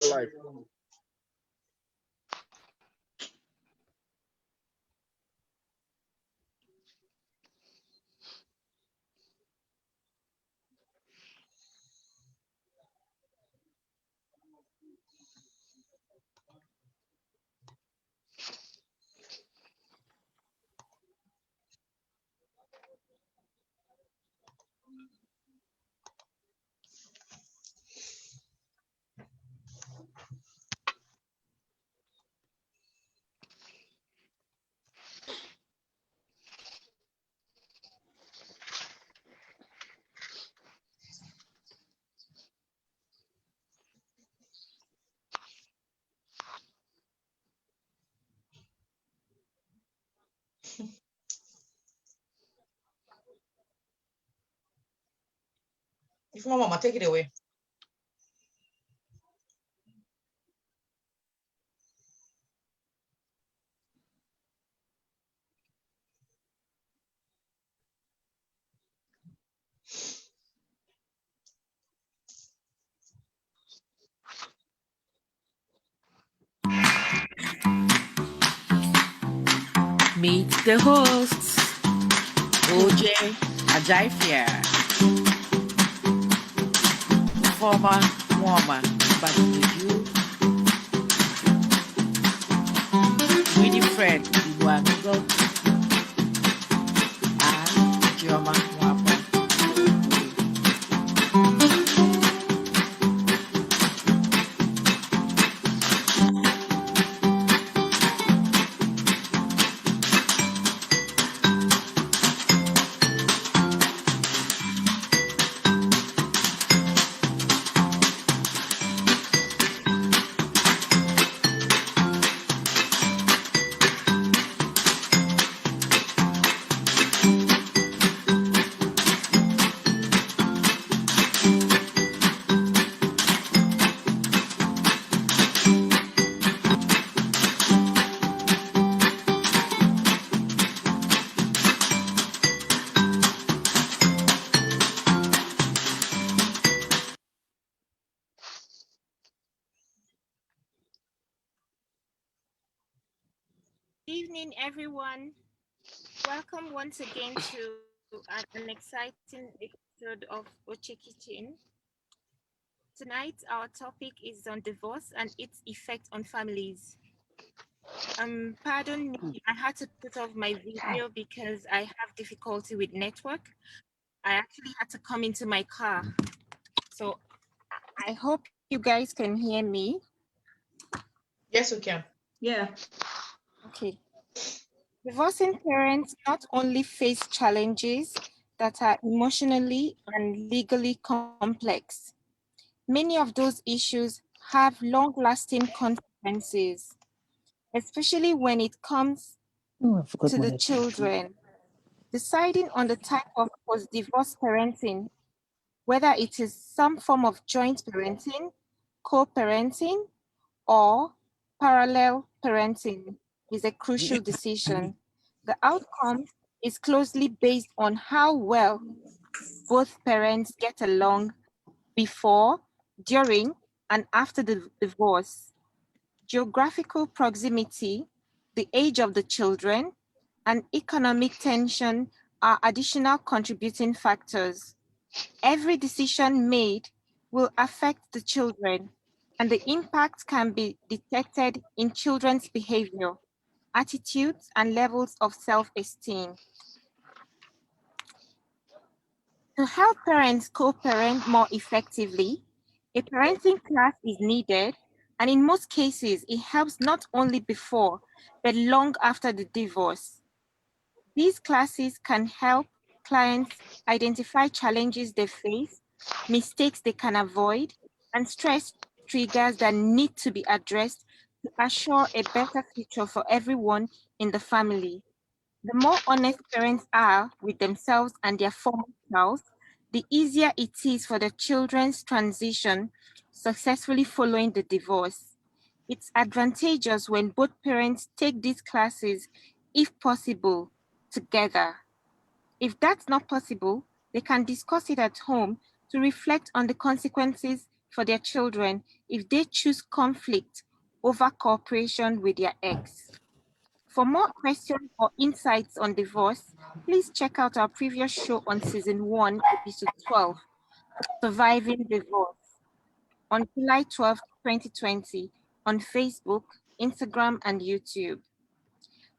life. If my mama, take it away. Meet the hosts, Oche Agbassi, former warmer, but with you, Winifred Iwanugo, and Chioma Mwapa. Evening, everyone. Welcome once again to an exciting episode of Oche Kitchen. Tonight, our topic is on divorce and its effect on families. Pardon me, I had to put off my video because I have difficulty with network. I actually had to come into my car. So I hope you guys can hear me. Yes, we can. Yeah. Okay. Divorcing parents not only face challenges that are emotionally and legally complex, many of those issues have long-lasting consequences, especially when it comes to the children. Deciding on the type of post-divorce parenting, whether it is some form of joint parenting, co-parenting, or parallel parenting, is a crucial decision. The outcome is closely based on how well both parents get along before, during, and after the divorce. Geographical proximity, the age of the children, and economic tension are additional contributing factors. Every decision made will affect the children, and the impact can be detected in children's behavior, attitudes, and levels of self-esteem. To help parents co-parent more effectively, a parenting class is needed, and in most cases, it helps not only before, but long after the divorce. These classes can help clients identify challenges they face, mistakes they can avoid, and stress triggers that need to be addressed to assure a better future for everyone in the family. The more honest parents are with themselves and their former spouse, the easier it is for the children's transition successfully following the divorce. It's advantageous when both parents take these classes, if possible, together. If that's not possible, they can discuss it at home to reflect on the consequences for their children if they choose conflict over cooperation with their ex? For more questions or insights on divorce, please check out our previous show on season 1, episode 12, Surviving Divorce, on July 12, 2020, on Facebook, Instagram, and YouTube.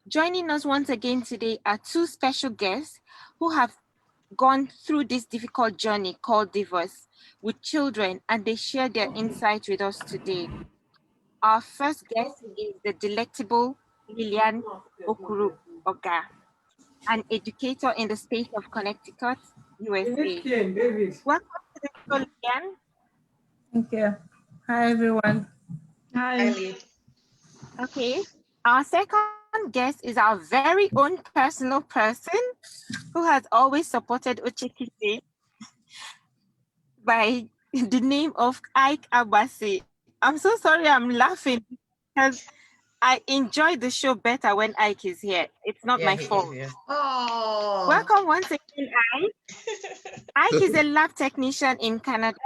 Joining us once again today are two special guests who have gone through this difficult journey called divorce with children, and they share their insights with us today. Our first guest is the delectable Lilian Okwuruga, an educator in the state of Connecticut, USA. Welcome to the show, Lilian. Thank you. Hi, everyone. Hi, Lee. Okay. Our second guest is our very own personal person who has always supported Oche by the name of Iyke Agbassi. I'm so sorry I'm laughing because I enjoy the show better when Iyke is here. It's not my fault. Oh. Welcome once again, Iyke. Iyke is a lab technician in Canada,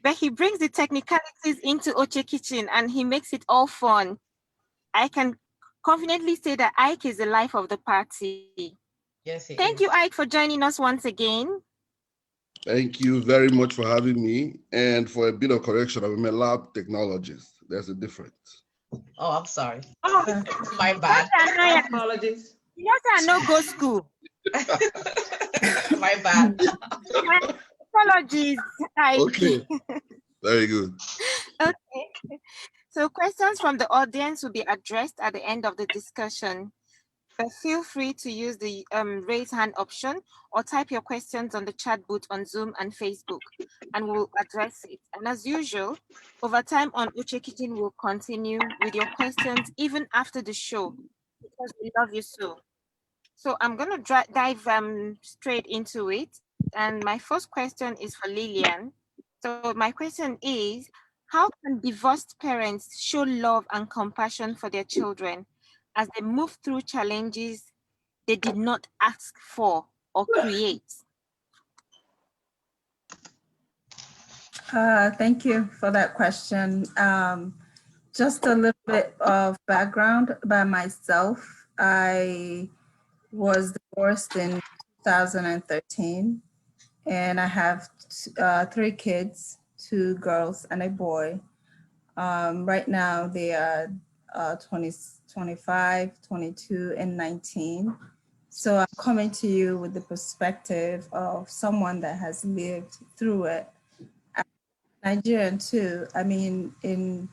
but he brings the technicalities into Oche Kitchen and he makes it all fun. I can confidently say that Iyke is the life of the party. Yes, it Thank is. you, Iyke, for joining us once again. Thank you very much for having me. And for a bit of correction, I'm a lab technologist. There's a difference. Oh, I'm sorry. Oh, My bad. Apologies. yes, I know go school. My bad. My apologies, Iyke. Okay. Very good. Okay. So questions from the audience will be addressed at the end of the discussion. But feel free to use the raise hand option or type your questions on the chat booth on Zoom and Facebook, and we'll address it. And as usual, over time on Oche Kitchen, we'll continue with your questions even after the show because we love you so. So I'm going to dive straight into it. And my first question is for Lilian. So my question is, how can divorced parents show love and compassion for their children as they move through challenges they did not ask for or create? Thank you for that question. Just a little bit of background by myself. I was divorced in 2013, and I have 3 kids, 2 girls and a boy. Right now, they are 20, 25, 22, and 19. So I'm coming to you with the perspective of someone that has lived through it. Nigerian too. I mean, in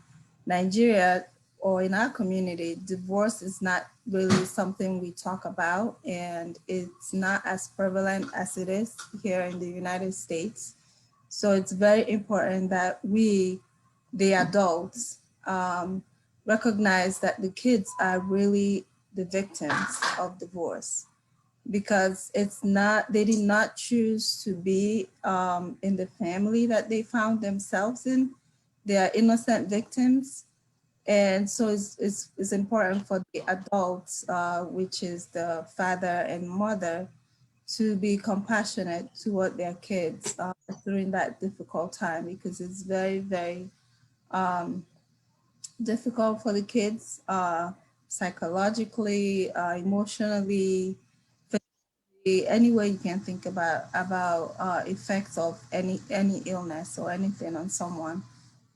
Nigeria or in our community, divorce is not really something we talk about, and it's not as prevalent as it is here in the United States. So it's very important that we, the adults, recognize that the kids are really the victims of divorce, because it's not, they did not choose to be in the family that they found themselves in. They are innocent victims. And so it's important for the adults, which is the father and mother, to be compassionate toward their kids during that difficult time, because it's very, very difficult for the kids psychologically, emotionally, any way you can think about effects of any illness or anything on someone.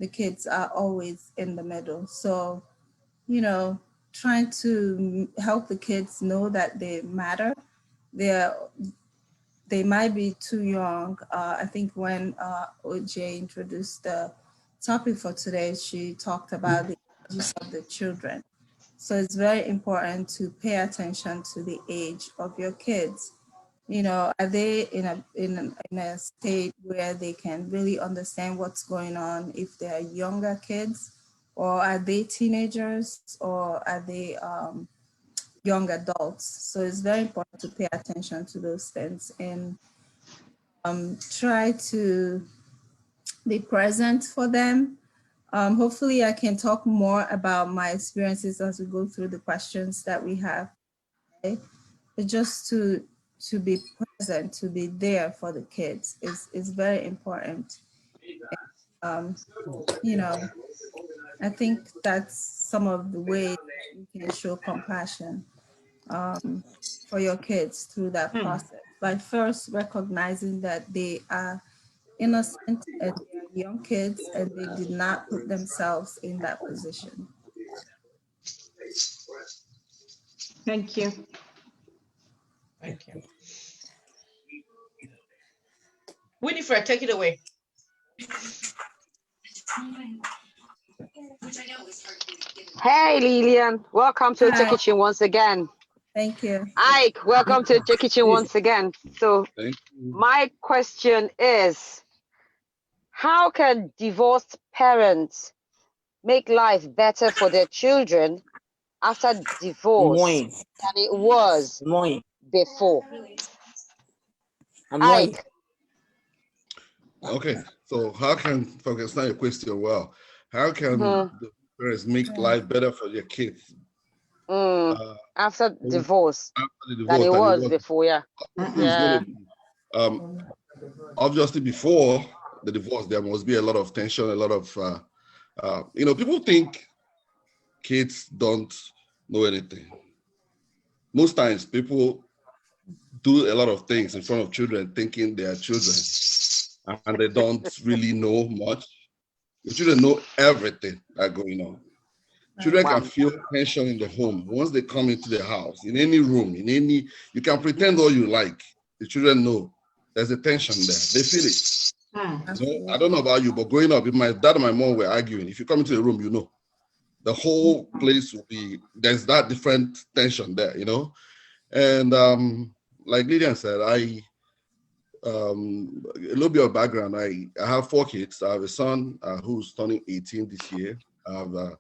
The kids are always in the middle. So, you know, trying to help the kids know that they matter. They might be too young. I think when Oche introduced the topic for today, she talked about the ages of the children. So it's very important to pay attention to the age of your kids. You know, are they in a state where they can really understand what's going on if they're younger kids, or are they teenagers, or are they young adults? So it's very important to pay attention to those things and try to be present for them. Hopefully I can talk more about my experiences as we go through the questions that we have today. But just to be present, to be there for the kids is very important. You know, I think that's some of the ways you can show compassion for your kids through that process. By first recognizing that they are innocent and they are young kids and they did not put themselves in that position. Thank you. Thank you. Winifred, take it away. Hey Lilian, welcome to Oche Hi. Kitchen once again. Thank you. Iyke, welcome to Oche Kitchen once again. So Thank you. my question is, how can divorced parents make life better for their children after divorce than it was before? Iyke. Okay, so how can, if I can understand your question well, how can the parents make life better for their kids After divorce after the than divorce it than was before, yeah. It's gonna be, obviously before the divorce, there must be a lot of tension, a lot of, people think kids don't know anything. Most times people do a lot of things in front of children thinking they are children and they don't really know much. The children know everything that's going on. Children can feel tension in the home once they come into the house, in any room, you can pretend all you like. The children know there's a tension there. They feel it. I don't know about you, but growing up, if my dad and my mom were arguing, if you come into the room, the whole place will be, there's that different tension there, And like Lilian said, a little bit of background. I have 4 kids. I have a son who's turning 18 this year. I have a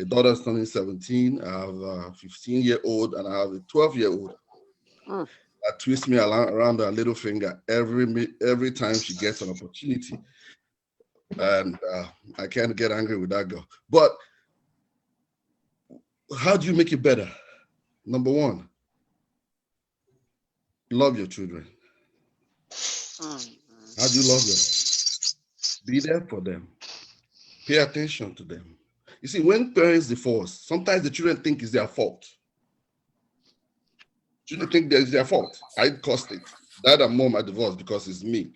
daughter turning 17. I have a 15-year-old and I have a 12-year-old. That twists me around her little finger every time she gets an opportunity. And I can't get angry with that girl. But how do you make it better? Number 1, love your children. How do you love them? Be there for them. Pay attention to them. You see, when parents divorce, sometimes the children think it's their fault. Children think that it's their fault. I caused it. Dad and mom are divorced because it's me.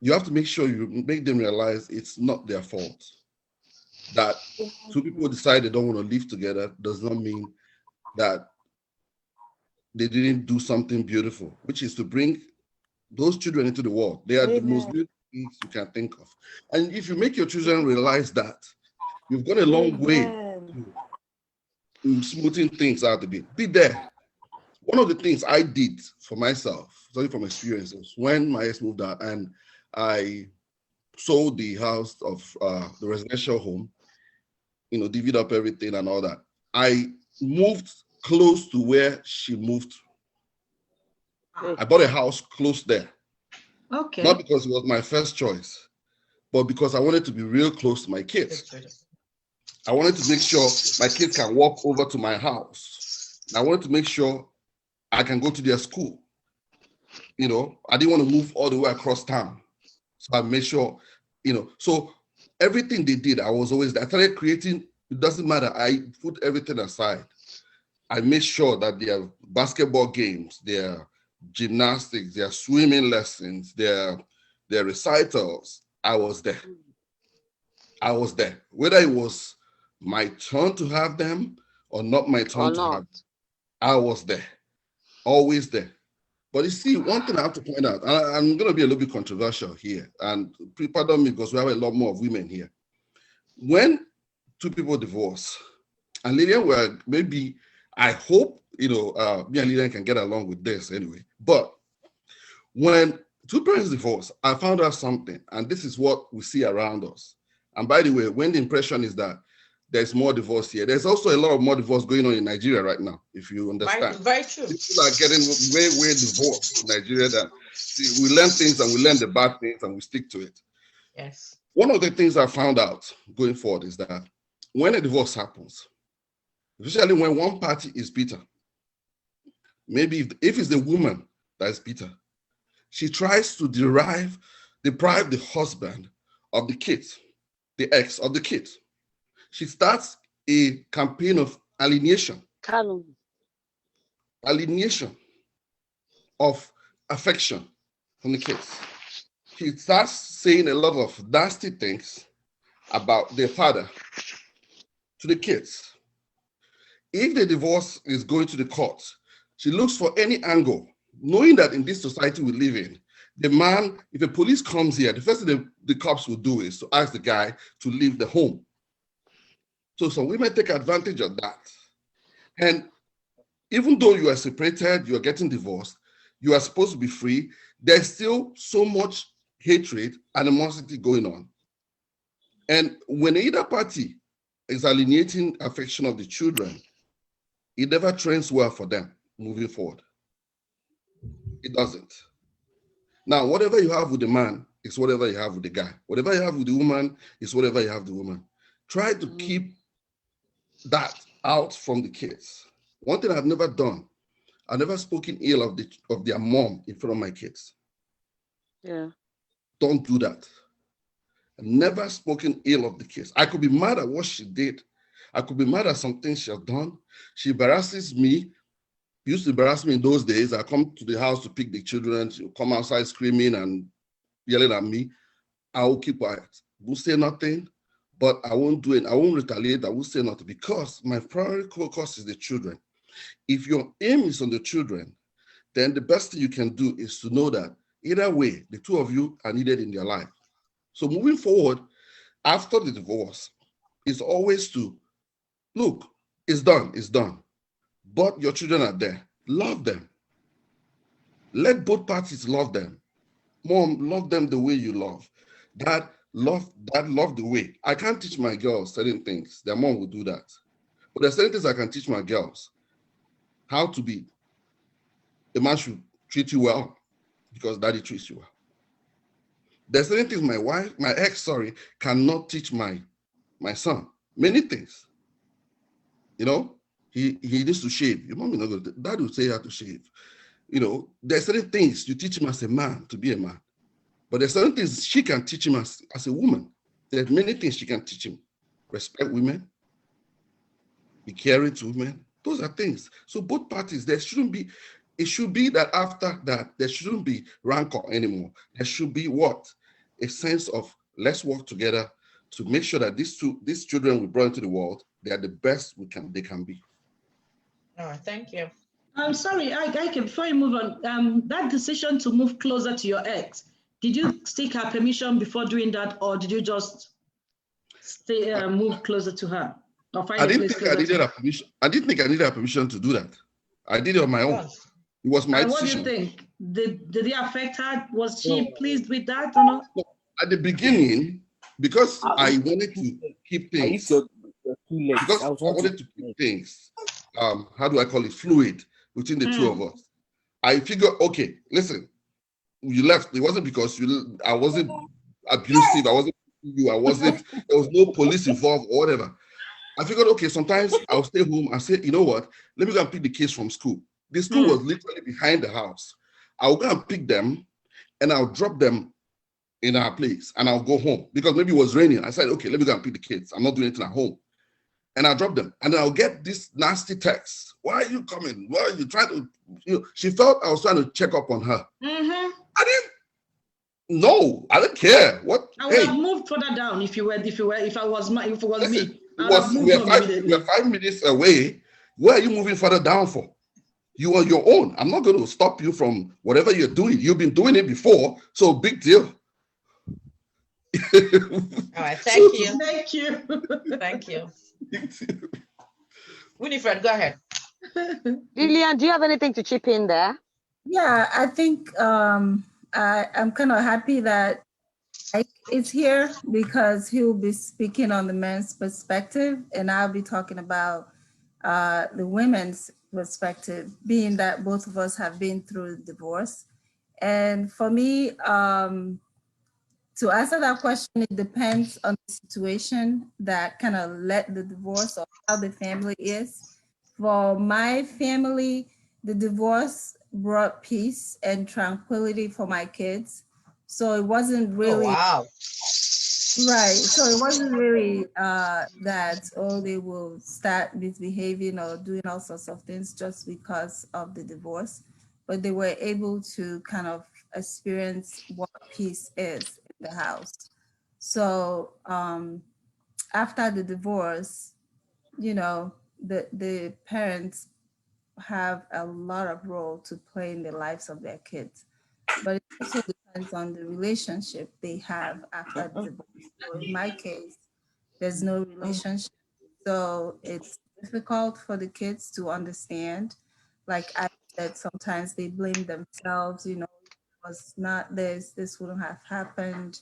You have to make sure you make them realize it's not their fault. That 2 people decide they don't want to live together does not mean that they didn't do something beautiful, which is to bring those children into the world. They are the most beautiful things you can think of. And if you make your children realize that, you've gone a long way to smoothing things out a bit. Be there. One of the things I did for myself, sorry from experiences, when my ex moved out and I sold the house of the residential home, divvied up everything and all that. I moved close to where she moved. I bought a house close there. Okay. Not because it was my first choice, but because I wanted to be real close to my kids. I wanted to make sure my kids can walk over to my house. I wanted to make sure I can go to their school. I didn't want to move all the way across town. So I made sure, so everything they did, I was always there. I started creating, it doesn't matter. I put everything aside. I made sure that their basketball games, their gymnastics, their swimming lessons, their recitals, I was there. I was there. Whether it was my turn to have them or not my turn to have them, I was there. Always there. But you see, one thing I have to point out, and I'm going to be a little bit controversial here, and pardon me because we have a lot more of women here. When 2 people divorce, and Lilian, maybe, I hope, me and Lilian can get along with this anyway. But when 2 parents divorce, I found out something, and this is what we see around us. And by the way, when the impression is that there's more divorce here, there's also a lot of more divorce going on in Nigeria right now, if you understand. Very true. People are getting way divorced in Nigeria. We learn things and we learn the bad things and we stick to it. Yes. One of the things I found out going forward is that when a divorce happens, especially when one party is bitter, maybe if it's the woman that is bitter, she tries to deprive the husband of the kids, the ex of the kids. She starts a campaign of alienation of affection from the kids. She starts saying a lot of nasty things about their father to the kids. If the divorce is going to the courts, she looks for any angle, knowing that in this society we live in, the man, if a police comes here, the first thing the cops will do is to ask the guy to leave the home. So some women take advantage of that. And even though you are separated, you are getting divorced, you are supposed to be free, there's still so much hatred, animosity going on. And when either party is alienating affection of the children, it never trains well for them moving forward. It doesn't. Now, whatever you have with the man is whatever you have with the guy. Whatever you have with the woman is whatever you have with the woman. Try to keep that out from the kids. One thing I've never done, I've never spoken ill of their mom in front of my kids. Yeah. Don't do that. I've never spoken ill of the kids. I could be mad at what she did. I could be mad at something she has done. She embarrasses me. Used to embarrass me in those days. I come to the house to pick the children. She'll come outside screaming and yelling at me. I will keep quiet. Won't say nothing, but I won't do it. I won't retaliate. I won't say nothing because my primary focus is the children. If your aim is on the children, then the best thing you can do is to know that either way, the two of you are needed in their life. So moving forward, after the divorce, is always to, look, it's done. But your children are there. Love them. Let both parties love them. Mom, love them the way you love. Dad, love the way. I can't teach my girls certain things. Their mom will do that. But there's certain things I can teach my girls. How to be. A man should treat you well because daddy treats you well. There's certain things my ex, cannot teach my son. Many things. You know, he needs to shave. Your mom is not going to, dad will say how to shave. You know, there's certain things you teach him as a man to be a man. But there's certain things she can teach him as a woman. There's many things she can teach him. Respect women. Be caring to women. Those are things. So both parties, it should be that after that, there shouldn't be rancor anymore. There should be what? A sense of let's work together to make sure that these children we brought into the world, they are the best they can be. All right, thank you. I'm sorry, Iyke, before you move on, that decision to move closer to your ex, did you seek her permission before doing that, or did you just move closer to her? I didn't think I needed her permission. I didn't think I needed her permission to do that. I did it on my own. It was my decision. What do you think? Did it affect her? Was she pleased with that or not? At the beginning, because I wanted to keep things, how do I call it, fluid between the two of us. I figured, okay, listen, you left. It wasn't because I wasn't abusive. There was no police involved or whatever. I figured, okay, sometimes I'll stay home and say, you know what, let me go and pick the kids from school. The school was literally behind the house. I'll go and pick them and I'll drop them in our place and I'll go home because maybe it was raining. I said, okay, let me go and pick the kids. I'm not doing anything at home. And I'll drop them. And then I'll get this nasty text. Why are you coming? Why are you trying to, she felt I was trying to check up on her. I didn't care. What? I would have moved further down if it was me. We're 5 minutes away. Where are you moving further down for? You are your own. I'm not going to stop you from whatever you're doing. You've been doing it before, so big deal. All right, thank you. Thank you. Thank you. Winifred, go ahead. Lilian, do you have anything to chip in there? Yeah, I think I'm kind of happy that Iyke is here because he'll be speaking on the men's perspective, and I'll be talking about the women's perspective, being that both of us have been through divorce. And for me, to answer that question, it depends on the situation that kind of led the divorce or how the family is. For my family, the divorce brought peace and tranquility for my kids. So it wasn't really, Right. So it wasn't really that, oh, they will start misbehaving or doing all sorts of things just because of the divorce, but they were able to kind of experience what peace is in the house. So after the divorce, you know, the parents have a lot of role to play in the lives of their kids, but it also depends on the relationship they have after the divorce. So in my case, there's no relationship, so it's difficult for the kids to understand. Like I said, sometimes they blame themselves, you know, it was not this, this wouldn't have happened.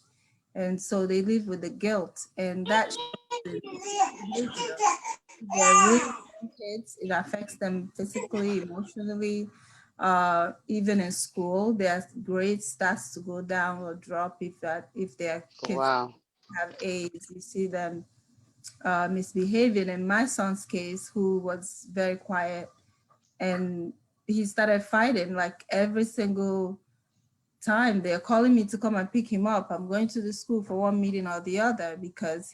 And so they live with the guilt, and that shows in behavior. They're really young kids. It affects them physically, emotionally. Even in school, their grades starts to go down or drop if their kids Wow. have A's. You see them misbehaving. In my son's case, who was very quiet, and he started fighting like every single time they're calling me to come and pick him up. I'm going to the school for one meeting or the other because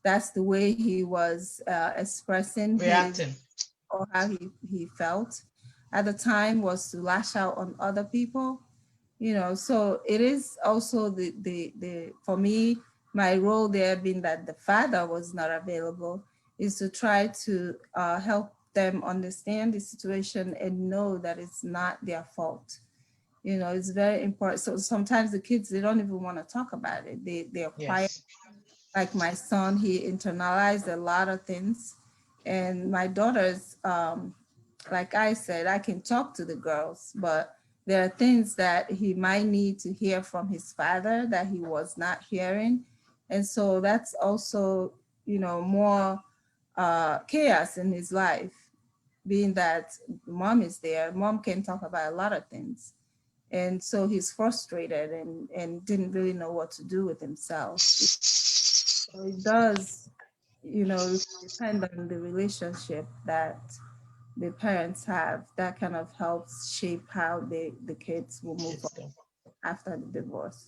that's the way he was expressing Reacting. or how he felt at the time, was to lash out on other people, you know. So it is also the for me, my role there being that the father was not available, is to try to help them understand the situation and know that it's not their fault. You know, it's very important. So sometimes the kids, they don't even want to talk about it. They're quiet. Yes. Like my son, he internalized a lot of things. And my daughters, like I said, I can talk to the girls, but there are things that he might need to hear from his father that he was not hearing. And so that's also, you know, more chaos in his life, being that mom is there. Mom can talk about a lot of things. And so he's frustrated and didn't really know what to do with himself. So it does, you know, depend on the relationship that the parents have. That kind of helps shape how the kids will move on System. after the divorce.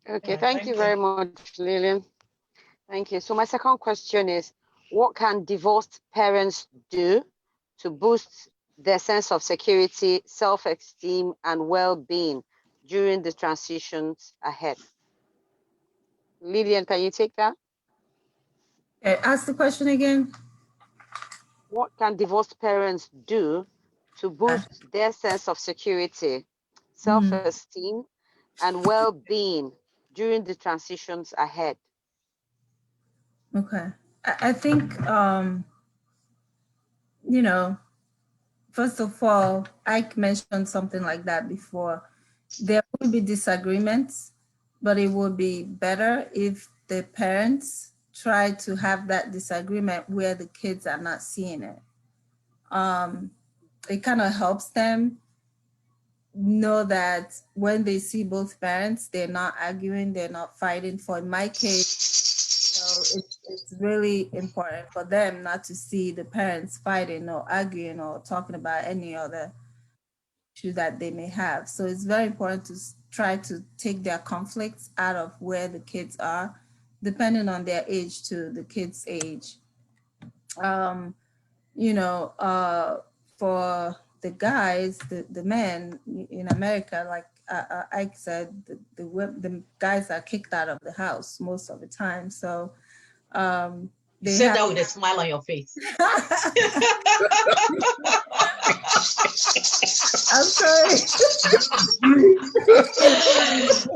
Okay, Yeah, thank you thank you. very much, Lillian. Thank you. So my second question is, what can divorced parents do to boost their sense of security, self-esteem, and well-being during the transitions ahead? Lillian, can you take that? Okay, ask the question again. What can divorced parents do to Uh, boost their sense of security, mhm, self-esteem, and well-being during the transitions ahead? okay. I think, you know, first of all, Ike mentioned something like that before. There will be disagreements, but it would be better if the parents try to have that disagreement where the kids are not seeing it. It kind of helps them know that when they see both parents, they're not arguing, they're not fighting. For in my case, you know, it's really important for them not to see the parents fighting or arguing or talking about any other issue that they may have. So it's very important to try to take their conflicts out of where the kids are, depending on their age to the kids' age. Um, you know, for the guys, the men in America, like Ike said, the guys are kicked out of the house most of the time. So You they said have. that with a smile on your face. I'm sorry.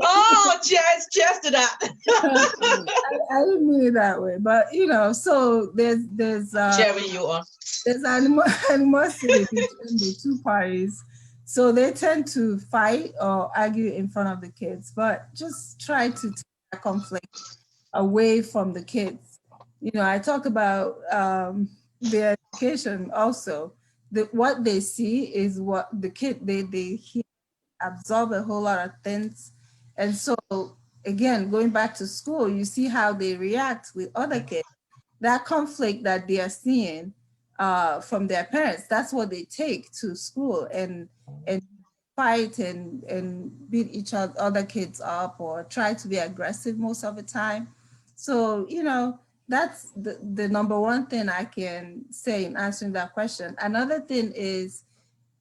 Oh, cheers to that. I didn't mean it that way, but you know, so there's Cheering you on. there's animosity between the two parties. So they tend to fight or argue in front of the kids, but just try to take that conflict away from the kids. You know, I talk about their education also. What they see is what the kid they hear, absorb a whole lot of things. And so again, going back to school, you see how they react with other kids. That conflict that they are seeing from their parents, that's what they take to school and fight and beat each other kids up or try to be aggressive most of the time. So, you know, that's the number one thing I can say in answering that question. Another thing is,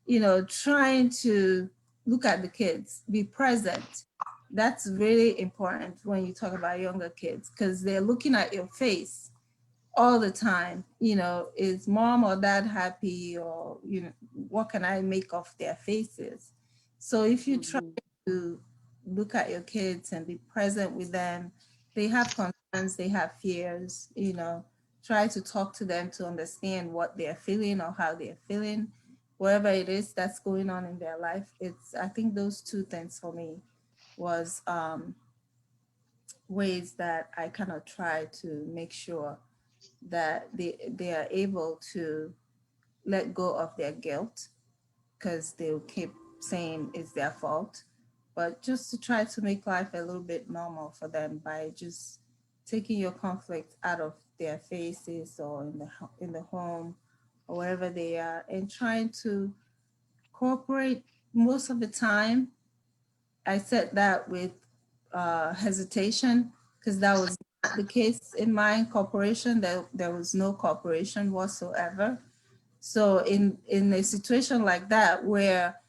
you know, trying to look at the kids, be present. That's really important when you talk about younger kids because they're looking at your face all the time. You know, is mom or dad happy, or, you know, what can I make of their faces? So if you try to look at your kids and be present with them, they have concerns, they have fears, you know, try to talk to them to understand what they're feeling or how they're feeling, whatever it is that's going on in their life. It's, I think those two things for me was ways that I kind of try to make sure that they are able to let go of their guilt, because they'll keep saying it's their fault, but just to try to make life a little bit normal for them by just taking your conflict out of their faces or in the home or wherever they are, and trying to cooperate most of the time. I said that with hesitation because that was not the case in my incorporation. There was no cooperation whatsoever. So in a situation like that where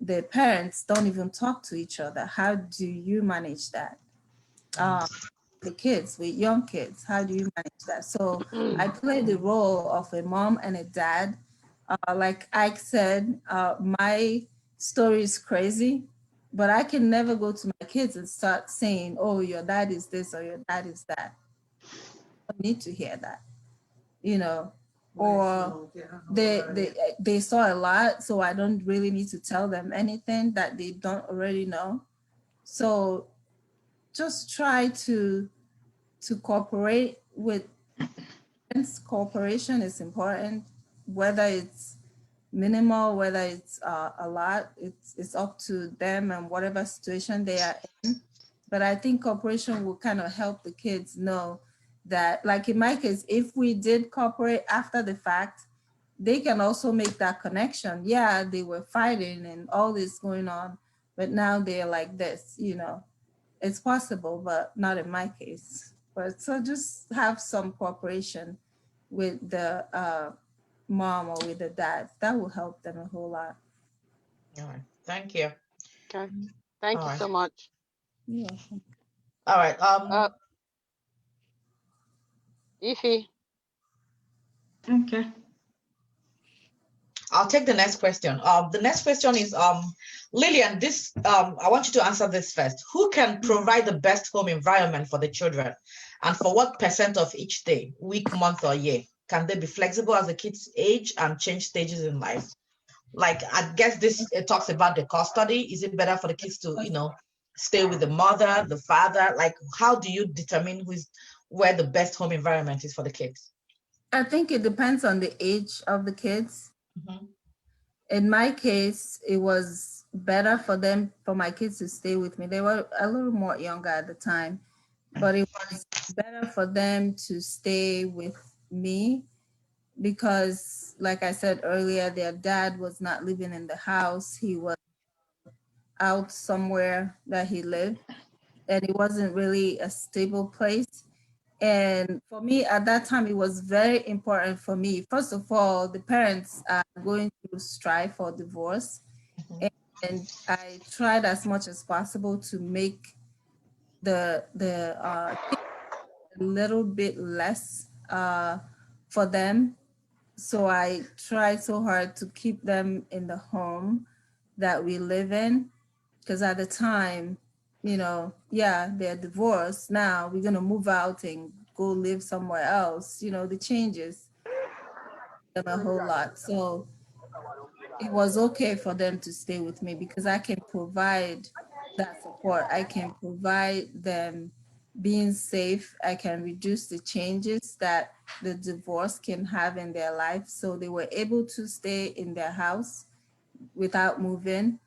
the parents don't even talk to each other, how do you manage that? The kids, with young kids, how do you manage that? So I play the role of a mom and a dad. Like Ike said, my story is crazy, but I can never go to my kids and start saying, oh, your dad is this or your dad is that. I don't need to hear that, you know, or they saw a lot, so I don't really need to tell them anything that they don't already know. So just try to cooperate with friends. Cooperation is important, whether it's minimal, whether it's a lot, it's up to them and whatever situation they are in. But I think cooperation will kind of help the kids know that, like in my case, if we did cooperate after the fact, they can also make that connection. Yeah, they were fighting and all this going on, but now they're like this, you know. It's possible, but not in my case. But so just have some cooperation with the mom or with the dad. That will help them a whole lot. All right. Thank you. Okay. Thank All you right. so much. You're welcome. All right. Ify. Okay. I'll take the next question. The next question is Lilian, this I want you to answer this first. Who can provide the best home environment for the children, and for what percent of each day, week, month, or year? Can they be flexible as the kids age and change stages in life? Like, I guess this talks about the custody. Is it better for the kids to, you know, stay with the mother, the father? Like, how do you determine where the best home environment is for the kids? I think it depends on the age of the kids. Mm-hmm. In my case, it was better for my kids to stay with me. They were a little more younger at the time, but it was better for them to stay with me because, like I said earlier, their dad was not living in the house. He was out somewhere that he lived, and it wasn't really a stable place. And for me at that time, it was very important for me. First of all, the parents are going through strife or divorce. And I tried as much as possible to make the a little bit less for them. So I tried so hard to keep them in the home that we live in. Because at the time, you know, yeah, they're divorced. Now we're going to move out and go live somewhere else. You know, the changes them a whole lot. So it was okay for them to stay with me because I can provide that support. I can provide them being safe. I can reduce the changes that the divorce can have in their life. So they were able to stay in their house without moving.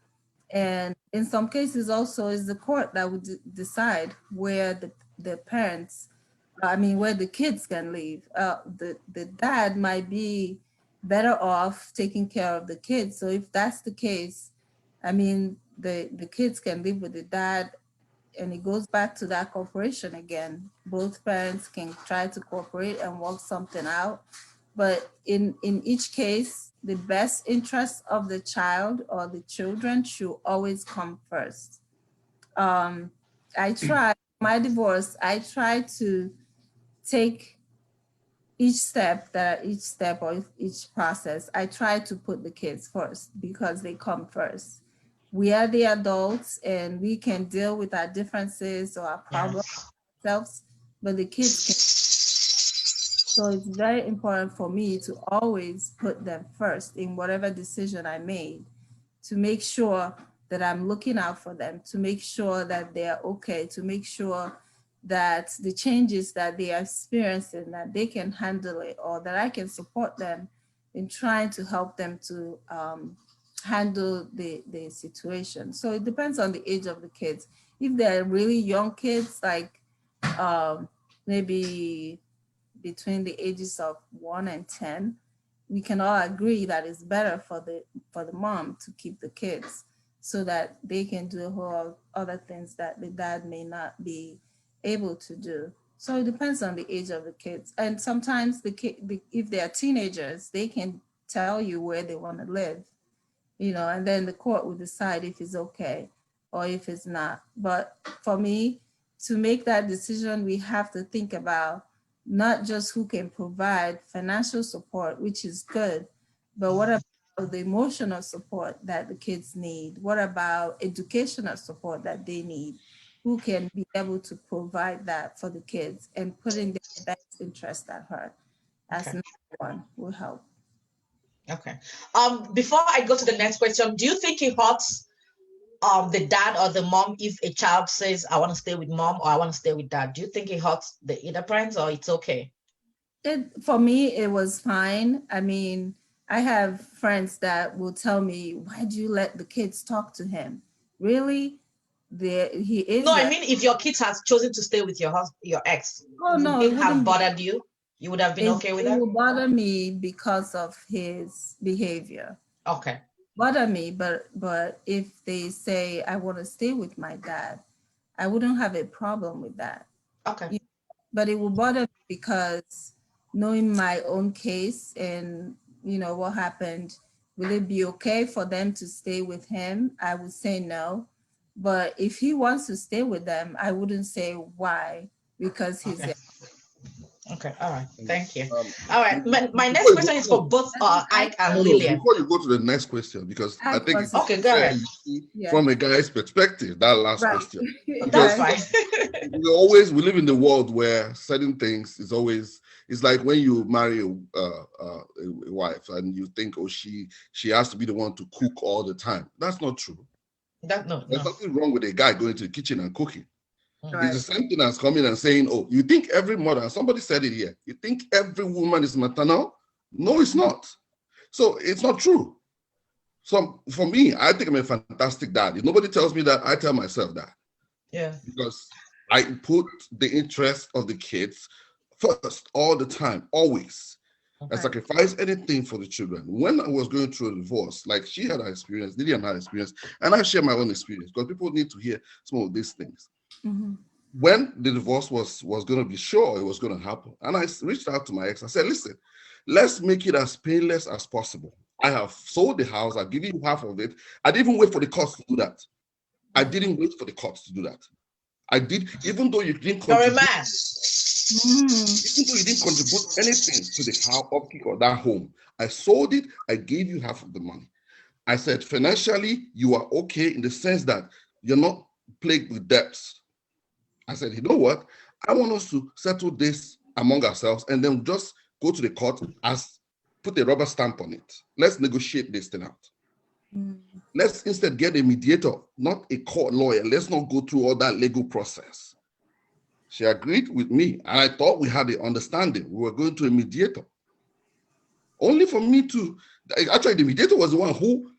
And in some cases also is the court that would decide where the parents, where the kids can live. The dad might be better off taking care of the kids. So if that's the case, I mean, the kids can live with the dad, and it goes back to that cooperation again. Both parents can try to cooperate and work something out. But in each case, the best interest of the child or the children should always come first. I try, my divorce, I try to take each step or each process, I try to put the kids first because they come first. We are the adults and we can deal with our differences or our problems ourselves, but the kids can. So it's very important for me to always put them first in whatever decision I made, to make sure that I'm looking out for them, to make sure that they're okay, to make sure that the changes that they are experiencing, that they can handle it, or that I can support them in trying to help them to handle the situation. So it depends on the age of the kids. If they're really young kids, like maybe between the ages of 1 and 10, we can all agree that it's better for the mom to keep the kids so that they can do a whole other things that the dad may not be able to do. So it depends on the age of the kids. And sometimes if they are teenagers, they can tell you where they want to live, and then the court will decide if it's okay or if it's not. But for me, to make that decision, we have to think about not just who can provide financial support, which is good, but what about the emotional support that the kids need? What about educational support that they need? Who can be able to provide that for the kids and putting their best interest at heart as number one will help. Okay. Before I go to the next question, do you think it hurts the dad or the mom if a child says, I want to stay with mom or I want to stay with dad? Do you think it hurts the either parents or it's okay? For me, it was fine. I mean, I have friends that will tell me, why do you let the kids talk to him? Really? He is. No, I mean, if your kids has chosen to stay with your ex, no, it would have bothered you? You would have been okay with that? It would bother me because of his behavior. Okay. Bother me, but if they say, I want to stay with my dad, I wouldn't have a problem with that. Okay. But it will bother me because knowing my own case and what happened, will it be okay for them to stay with him? I would say no. But if he wants to stay with them, I wouldn't say why, because he's there. Okay, all right, thank you. All right, my next question is for both Iyke and Lilian. Before you go to the next question, because I think it's okay, go ahead. From a guy's perspective, that last question. That's fine. we live in the world where certain things it's like when you marry a wife and you think, oh, she has to be the one to cook all the time. That's not true. There's nothing wrong with a guy going to the kitchen and cooking. Right. It's the same thing as coming and saying, oh, you think every mother, and somebody said it here, you think every woman is maternal? No, it's not. So it's not true. So for me, I think I'm a fantastic dad. If nobody tells me that, I tell myself that. Yeah. Because I put the interest of the kids first all the time, always. Okay. I sacrifice anything for the children. When I was going through a divorce, like she had an experience, Lilian had experience, and I share my own experience because people need to hear some of these things. Mm-hmm. When the divorce was going to be sure it was going to happen, and I reached out to my ex, I said, listen, let's make it as painless as possible. I have sold the house, I've given you half of it. I didn't even wait for the courts to do that. I didn't wait for the courts to do that. I did, even though you didn't contribute, even though you didn't contribute anything to the upkeep of that home, I sold it, I gave you half of the money. I said, financially, you are okay in the sense that you're not plagued with debts. I said, you know what? I want us to settle this among ourselves and then just go to the court put a rubber stamp on it. Let's negotiate this thing out. Let's instead get a mediator, not a court lawyer. Let's not go through all that legal process. She agreed with me, and I thought we had the understanding. We were going to a mediator. Only for me to, actually the mediator was the one who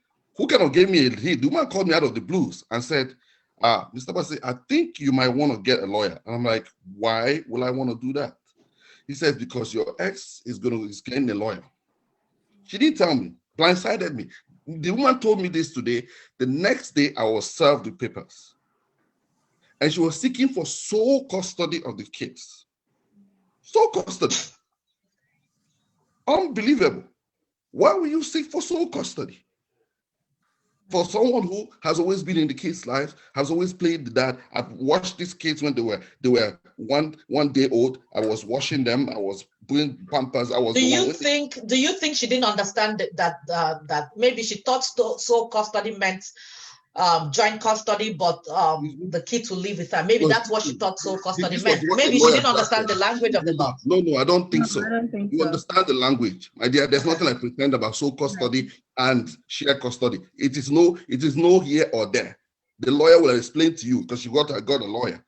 kind of gave me a hint. The woman called me out of the blues and said, Mr. Agbassi, I think you might want to get a lawyer. And I'm like, why will I want to do that? He says, because your ex is getting a lawyer. She didn't tell me, blindsided me. The woman told me this today. The next day, I was served with papers. And she was seeking for sole custody of the kids. Sole custody. Unbelievable. Why will you seek for sole custody? For someone who has always been in the kids' life, has always played the dad. I've watched these kids when they were one day old. I was washing them. I was doing pampers. I was. Do you think she didn't understand that maybe she thought sole custody meant joint custody, but the kids will live with her? Maybe that's what she thought sole custody meant. Maybe she didn't understand the language of the law. No, I don't think so. I don't think you understand the language, my dear. There's nothing I pretend about sole custody and shared custody. It is no here or there. The lawyer will explain to you because you got a lawyer.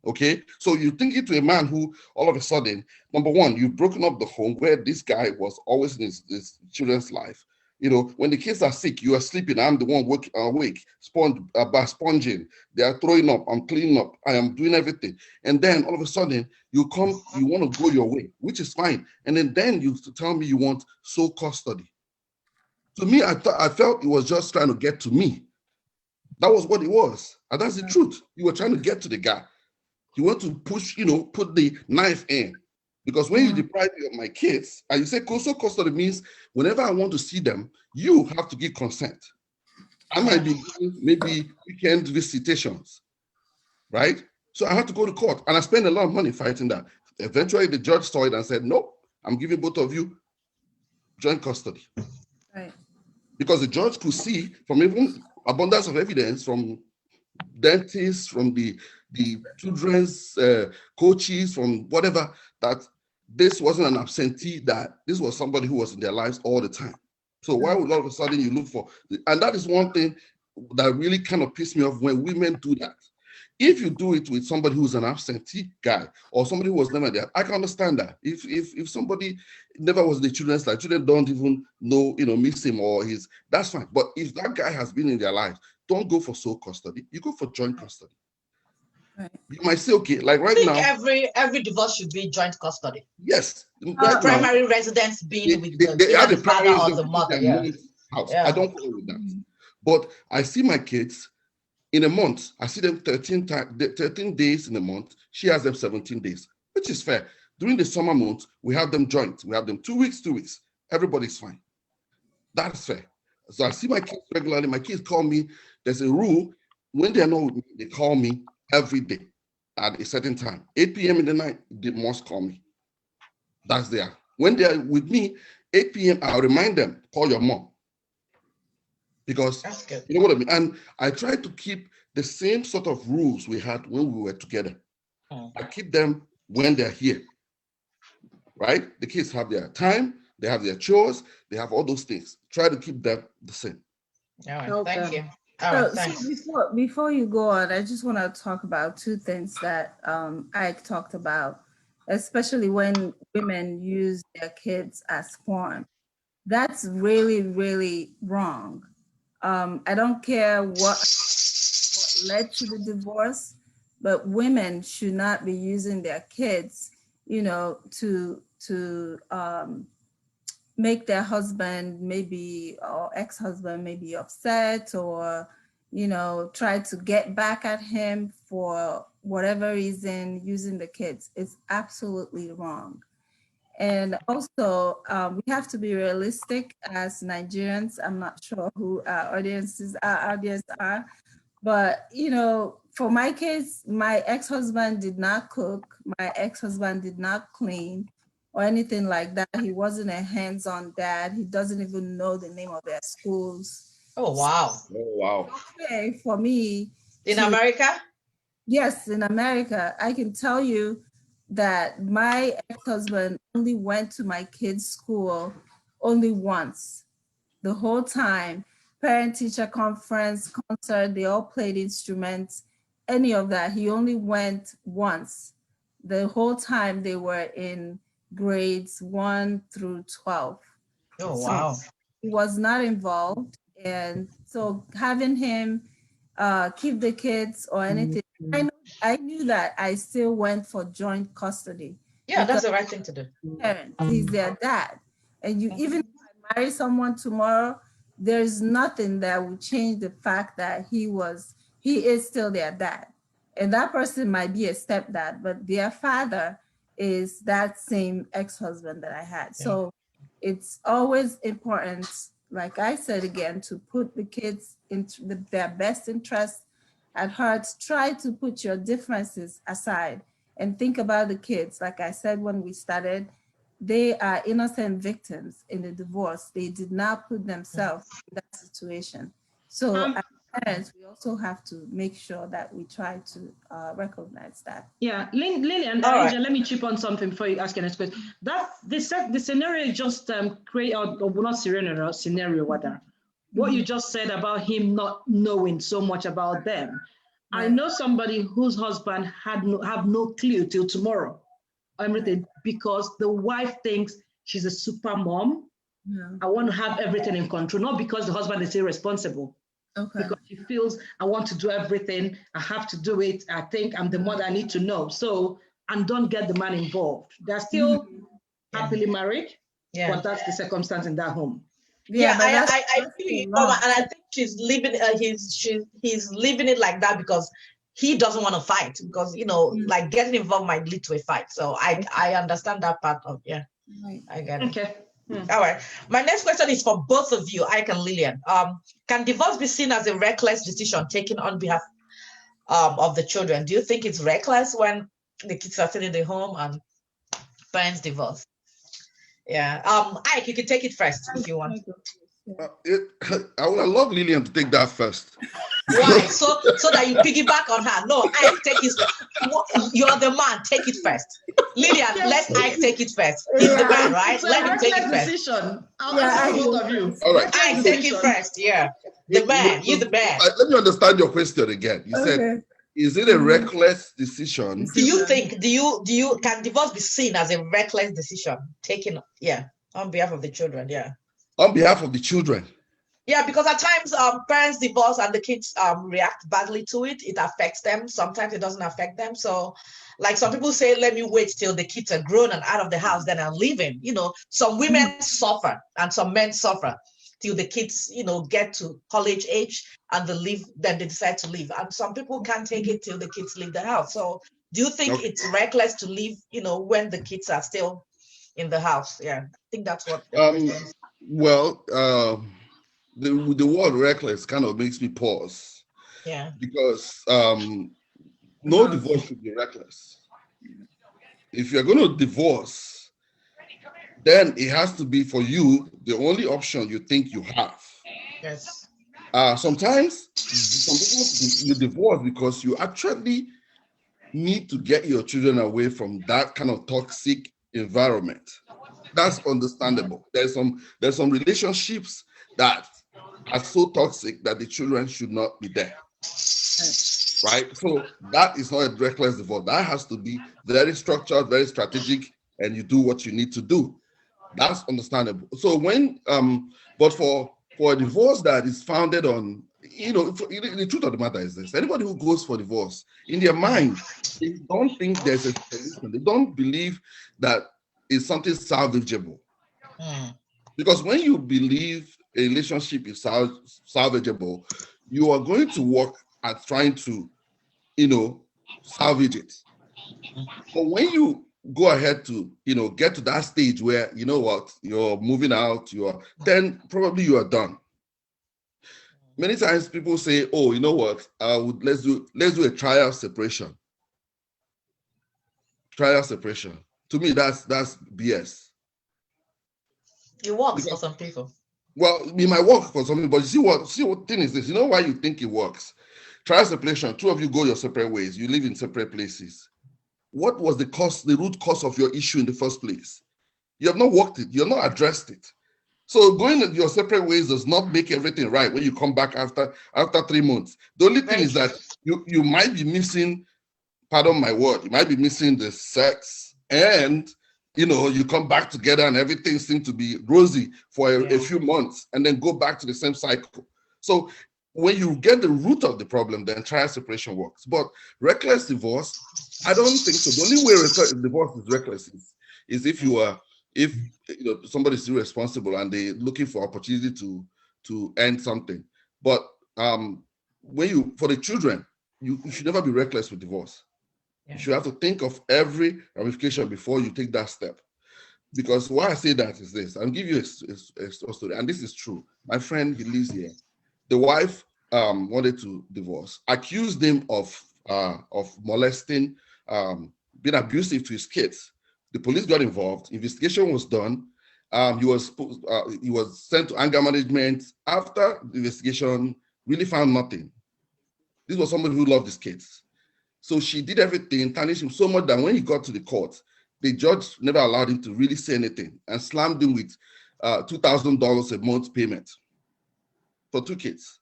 Okay, so you think it to a man who all of a sudden, number one, you've broken up the home where this guy was always in his children's life. You know, when the kids are sick, you are sleeping. I'm the one awake, sponging. They are throwing up. I'm cleaning up. I am doing everything. And then all of a sudden, you want to go your way, which is fine. And then you tell me you want sole custody. To me, I felt it was just trying to get to me. That was what it was. And that's the truth. You were trying to get to the guy. You want to push, put the knife in. Because when you deprive me of my kids, and you say sole custody means whenever I want to see them, you have to give consent. I might be doing maybe weekend visitations, right? So I had to go to court, and I spent a lot of money fighting that. Eventually, the judge saw it and said, "No, I'm giving both of you joint custody." Right. Because the judge could see from even abundance of evidence from dentists, from the children's coaches, from whatever, that this wasn't an absentee, that this was somebody who was in their lives all the time. So why would all of a sudden you look for, and that is one thing that really kind of pissed me off when women do that. If you do it with somebody who's an absentee guy or somebody who was never there, I can understand that. If somebody never was in the children's life, children don't even know, miss him or that's fine. But if that guy has been in their life, don't go for sole custody. You go for joint custody. Right. You might say, okay, like right now. Every divorce should be joint custody. Yes. Right primary now, residence being with the father or the mother. Yeah. House. Yeah. I don't go with that. But I see my kids in a month. I see them 13 days in a month. She has them 17 days, which is fair. During the summer months, we have them joint. We have them 2 weeks, 2 weeks. Everybody's fine. That's fair. So I see my kids regularly. My kids call me. There's a rule. When they're not with me, they call me every day at a certain time. 8 p.m. in the night, they must call me. That's there. When they're with me, 8 p.m., I'll remind them, call your mom. Because you know what I mean? And I try to keep the same sort of rules we had when we were together. I keep them when they're here, right? The kids have their time, they have their chores, they have all those things. Try to keep them the same. All right, okay. Thank you. So before you go on, I just want to talk about two things that Iyke talked about, especially when women use their kids as pawn. That's really, really wrong. I don't care what led to the divorce, but women should not be using their kids, to make their husband maybe or ex-husband maybe upset or, try to get back at him for whatever reason using the kids. It's absolutely wrong. And also, we have to be realistic as Nigerians. I'm not sure who our audience are, but for my case, my ex-husband did not cook. My ex-husband did not clean or anything like that. He wasn't a hands-on dad. He doesn't even know the name of their schools. Oh, wow. Oh, wow. Okay, for me. In America? Yes, in America. I can tell you that my ex-husband only went to my kids' school only once. The whole time, parent-teacher conference, concert, they all played instruments, any of that. He only went once. The whole time they were in grades 1 through 12. Oh, wow. So he was not involved. And so having him keep the kids or anything, I knew that I still went for joint custody. Yeah, that's the right thing to do. Parents, he's their dad. And even if I marry someone tomorrow there's nothing that would change the fact that he is still their dad. And that person might be a stepdad, but their father is that same ex-husband that I had. Yeah. So it's always important, like I said again, to put the kids into their best interest at heart. Try to put your differences aside and think about the kids. Like I said when we started, they are innocent victims in the divorce. They did not put themselves in that situation. So as parents, we also have to make sure that we try to recognize that. Yeah, Lilian, right. let me chip on something before you ask your next question. The scenario just create, or not scenario rather. What you just said about him not knowing so much about them. I know somebody whose husband have no clue till tomorrow, everything, because the wife thinks she's a super mom. Yeah. I want to have everything in control, not because the husband is irresponsible. Okay. Because she feels I want to do everything, I have to do it. I think I'm the mother, I need to know. So, and don't get the man involved. They're still happily married, but that's the circumstance in that home. Yeah, I feel you, Mama, and I think she's living. He's living it like that because he doesn't want to fight. Because like getting involved might lead to a fight. So I understand that part of I get it. Okay. All right. My next question is for both of you, Iyke and Lilian. Can divorce be seen as a reckless decision taken on behalf of the children? Do you think it's reckless when the kids are still in the home and parents divorce? Yeah. Iyke, you can take it first if you want. I would love Lilian to take that first. Why? So that you piggyback on her. No, Iyke, take it. You're the man. Take it first. Lilian, let Iyke take it first. He's the man, right? Let him take it first. Decision. I'll ask both of you. All right. Iyke, take it first. Yeah. The man. You're the man. Let me understand your question again. You said, is it a reckless decision? Do you think? Do you can divorce be seen as a reckless decision taken? Yeah, on behalf of the children. Yeah. On behalf of the children. Yeah, because at times parents divorce and the kids react badly to it. It affects them. Sometimes it doesn't affect them. So, like some people say, let me wait till the kids are grown and out of the house, then I'll leave him. Some women suffer and some men suffer till the kids, get to college age and then they decide to leave. And some people can't take it till the kids leave the house. So, do you think it's reckless to leave, when the kids are still in the house? Yeah, I think that's what. Well, the word reckless kind of makes me pause. Yeah. Because no divorce should be reckless. If you're going to divorce, then it has to be for you the only option you think you have. Yes. Sometimes some people you divorce because you actually need to get your children away from that kind of toxic environment. That's understandable. There's some relationships that are so toxic that the children should not be there. Right? So that is not a reckless divorce. That has to be very structured, very strategic, and you do what you need to do. That's understandable. So but for a divorce that is founded on, the truth of the matter is this: anybody who goes for divorce, in their mind, they don't think there's a solution. They don't believe that it's something salvageable. Because when you believe a relationship is salvageable, you are going to work at trying to, salvage it. But when you go ahead to, get to that stage where, you're moving out, then probably you are done. Many times people say, oh, you know what, let's do a trial separation. Trial separation. To me, that's BS. It works for some people. Well, it might work for some people, but see what thing is this? You know why you think it works? Trial separation, two of you go your separate ways. You live in separate places. What was the root cause of your issue in the first place? You have not worked it. You have not addressed it. So going your separate ways does not make everything right when you come back after 3 months. The only thing is that you might be missing, pardon my word, you might be missing the sex, and you come back together and everything seems to be rosy for a few months and then go back to the same cycle. So when you get the root of the problem, then trial separation works. But reckless divorce, I don't think so. The only way divorce is reckless is if somebody's irresponsible and they're looking for opportunity to to end something. But for the children, you should never be reckless with divorce. You should have to think of every ramification before you take that step. Because why I say that is this. I'll give you a story, and this is true. My friend, he lives here. The wife wanted to divorce, accused him of molesting, being abusive to his kids. The police got involved. Investigation was done. He was sent to anger management. After the investigation, really found nothing. This was somebody who loved his kids. So she did everything, tarnished him so much that when he got to the court, the judge never allowed him to really say anything and slammed him with $2,000 a month payment for 2 kids.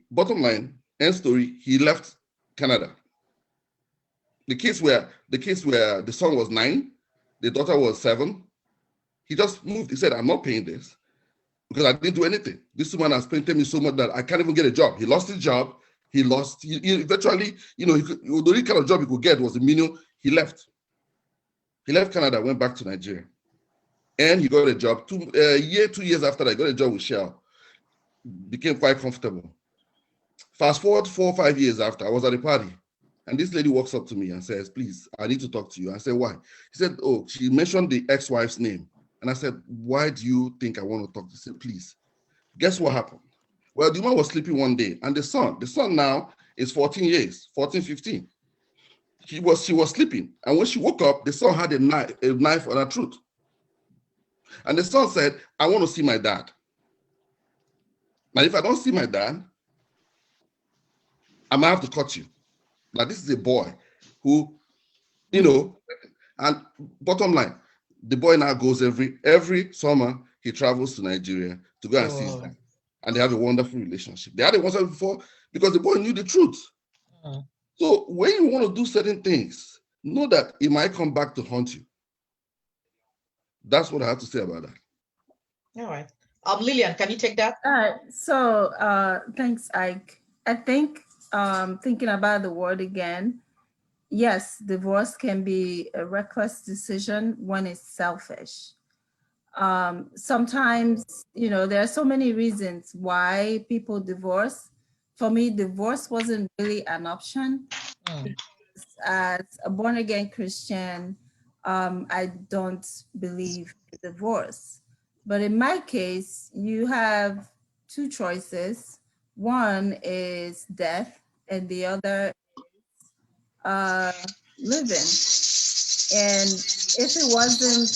Bottom line, end story, he left Canada. The kids were, the son was 9, the daughter was 7. He just moved. He said, I'm not paying this because I didn't do anything. This woman has painted me so much that I can't even get a job. He lost his job. He eventually, the only kind of job he could get was a minimum. He left. He left Canada, went back to Nigeria. And he got a job 2 years after that, he got a job with Shell. Became quite comfortable. Fast forward 4 or 5 years after, I was at a party. And this lady walks up to me and says, please, I need to talk to you. I said, why? He said, oh, she mentioned the ex-wife's name. And I said, why do you think I want to talk to you? He said, please. Guess what happened? Well, the woman was sleeping one day, and the son now is 14, 15. She was sleeping. And when she woke up, the son had a knife on her throat. And the son said, I want to see my dad. Now, if I don't see my dad, I might have to cut you. Now, this is a boy who, and bottom line, the boy now goes every summer, he travels to Nigeria to go and see his dad. And they have a wonderful relationship. They had it once before because the boy knew the truth. So when you want to do certain things, know that it might come back to haunt you. That's what I have to say about that. All right. Lilian, can you take that? All right. So thanks, Iyke. I think thinking about the word again, yes, divorce can be a reckless decision when it's selfish. Sometimes, there are so many reasons why people divorce. For me, divorce wasn't really an option. As a born-again Christian, I don't believe in divorce. But in my case, you have 2 choices. One is death, and the other is living. And if it wasn't,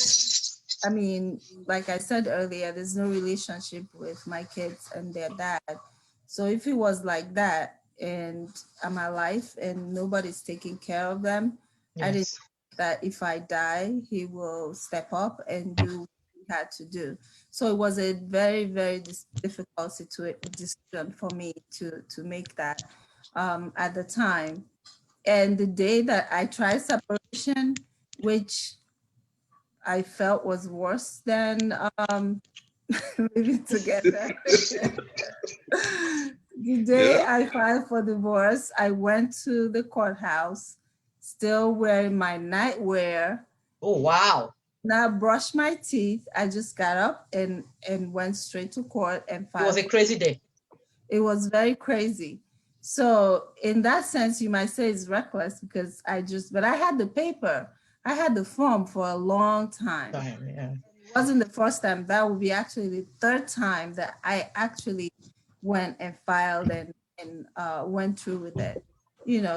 like I said earlier, there's no relationship with my kids and their dad. So if it was like that, and I'm alive and nobody's taking care of them, I didn't think that if I die, he will step up and do what he had to do. So it was a very, very difficult decision for me to make that at the time. And the day that I tried separation, which I felt was worse than living together. The day I filed for divorce, I went to the courthouse, still wearing my nightwear. Oh, wow. Now brushed my teeth. I just got up and went straight to court and filed. It was a crazy day. It was very crazy. So in that sense, you might say it's reckless because but I had the paper. I had the form for a long time. It wasn't the first time. That would be actually the 3rd time that I actually went and filed and went through with it.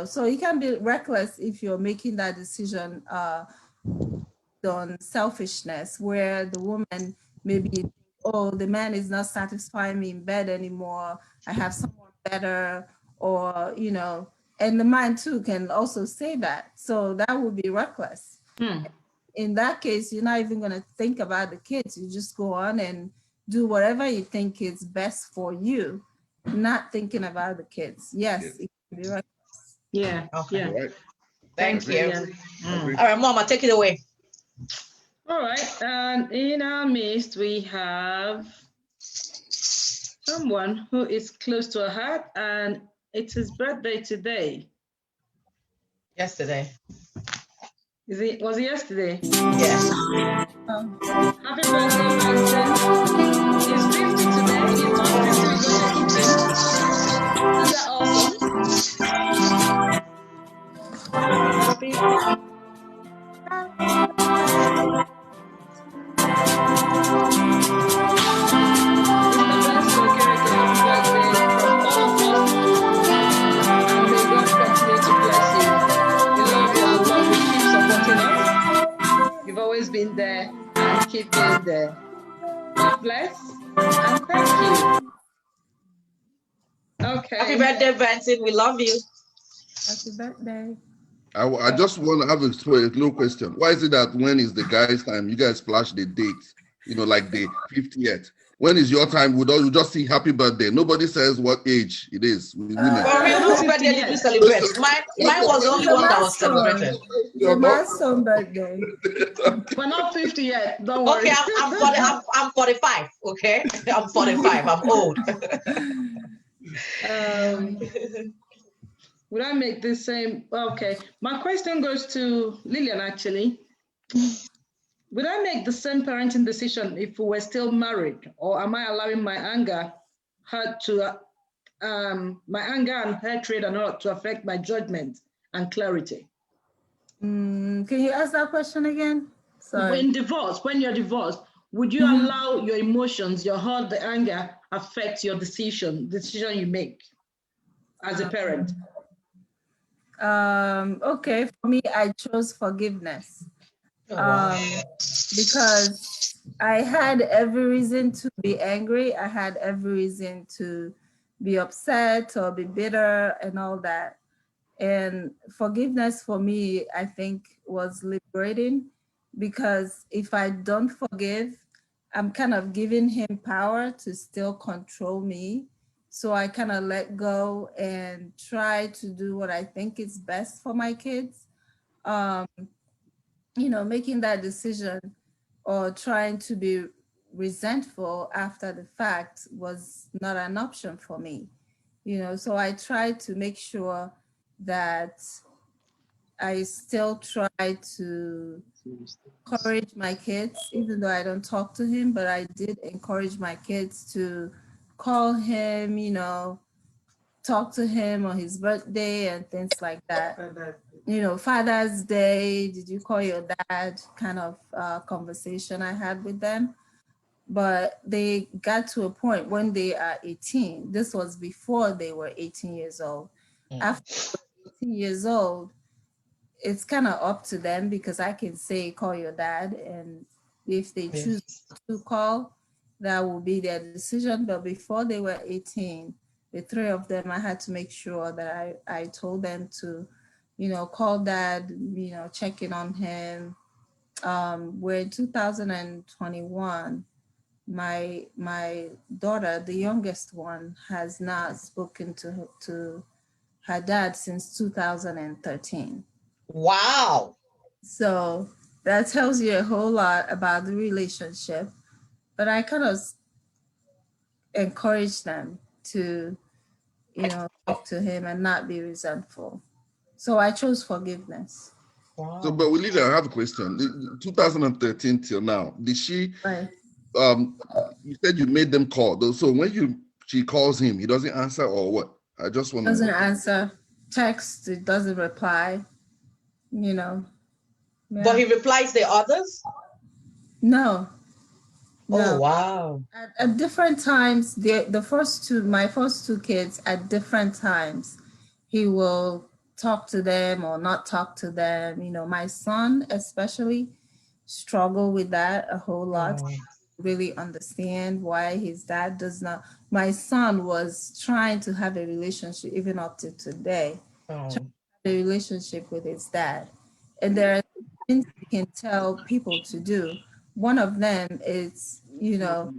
So you can be reckless if you're making that decision on selfishness, where the woman maybe, oh, the man is not satisfying me in bed anymore. I have someone better, or, and the man too can also say that. So that would be reckless. In that case, you're not even going to think about the kids. You just go on and do whatever you think is best for you, not thinking about the kids. Yes, it can be reckless. Yeah. Okay. Yeah. Right. Thank you. Yeah. All right, Mama, take it away. All right. And in our midst, we have someone who is close to her heart, and it's his birthday today. Yesterday. Was it yesterday? Yes. Happy birthday, Vincent. He's 50 today. He's not 50, he's only 18. Isn't that awesome? Happy. You've always been there and keep being there. God bless and thank you. Okay. Happy birthday, Vincent. We love you. Happy birthday. I just want to have a little question. Why is it that when is the guy's time, you guys flash the date, like the 50th? When is your time? We just see happy birthday. Nobody says what age it is. For real, whose birthday did you celebrate? Mine was the only one that was celebrated. Your milestone birthday. We're not 50 yet. Don't worry. Okay, I'm 45. Okay, I'm 45. I'm old. Would I make the same? Okay, my question goes to Lilian actually. Would I make the same parenting decision if we were still married, or am I allowing my anger, my anger and hatred and all to affect my judgment and clarity? Can you ask that question again? Sorry. When you're divorced, would you allow your emotions, your heart, the anger affect your decision you make as a parent? Okay, for me, I chose forgiveness. Because I had every reason to be angry. I had every reason to be upset or be bitter and all that. And forgiveness for me, I think, was liberating, because if I don't forgive, I'm kind of giving him power to still control me. So I kind of let go and try to do what I think is best for my kids. Making that decision or trying to be resentful after the fact was not an option for me. So I tried to make sure that I still try to encourage my kids, even though I don't talk to him, but I did encourage my kids to call him, talk to him on his birthday and things like that. Father's Day, did you call your dad, kind of conversation I had with them. But they got to a point when they are 18. This was before they were 18 years old. After 18 years old, it's kind of up to them, because I can say, call your dad. And if they choose to call, that will be their decision. But before they were 18, the three of them, I had to make sure that I told them to, call dad, check in on him. We're in 2021. My daughter, the youngest one, has not spoken to her dad since 2013. Wow. So that tells you a whole lot about the relationship. But I kind of encourage them to, talk to him and not be resentful. So I chose forgiveness. Wow. So, but Lilian, I have a question. 2013 till now, did she? Right. You said you made them call. So when she calls him, he doesn't answer, or what? I just want to. Doesn't answer. Text, it doesn't reply. Yeah. But he replies the others? No. Oh, wow. At different times, my first two kids, at different times, he will talk to them or not talk to them. My son especially struggle with that a whole lot. Really understand why his dad does not. My son was trying to have a relationship even up to today, trying to have a relationship with his dad. And there are things you can tell people to do. One of them is, not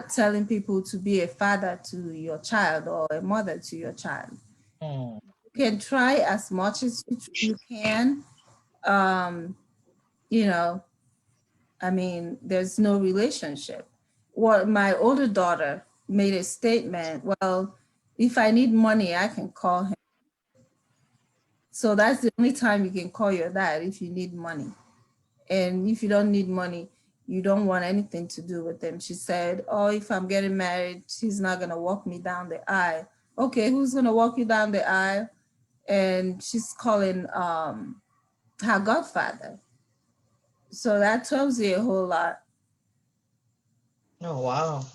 telling people to be a father to your child or a mother to your child. You can try as much as you can. There's no relationship. Well, my older daughter made a statement, well, if I need money, I can call him. So that's the only time you can call your dad if you need money. And if you don't need money, you don't want anything to do with him. She said, oh, if I'm getting married, he's not going to walk me down the aisle. Okay, who's going to walk you down the aisle? And she's calling her godfather. So that tells you a whole lot. Oh, wow.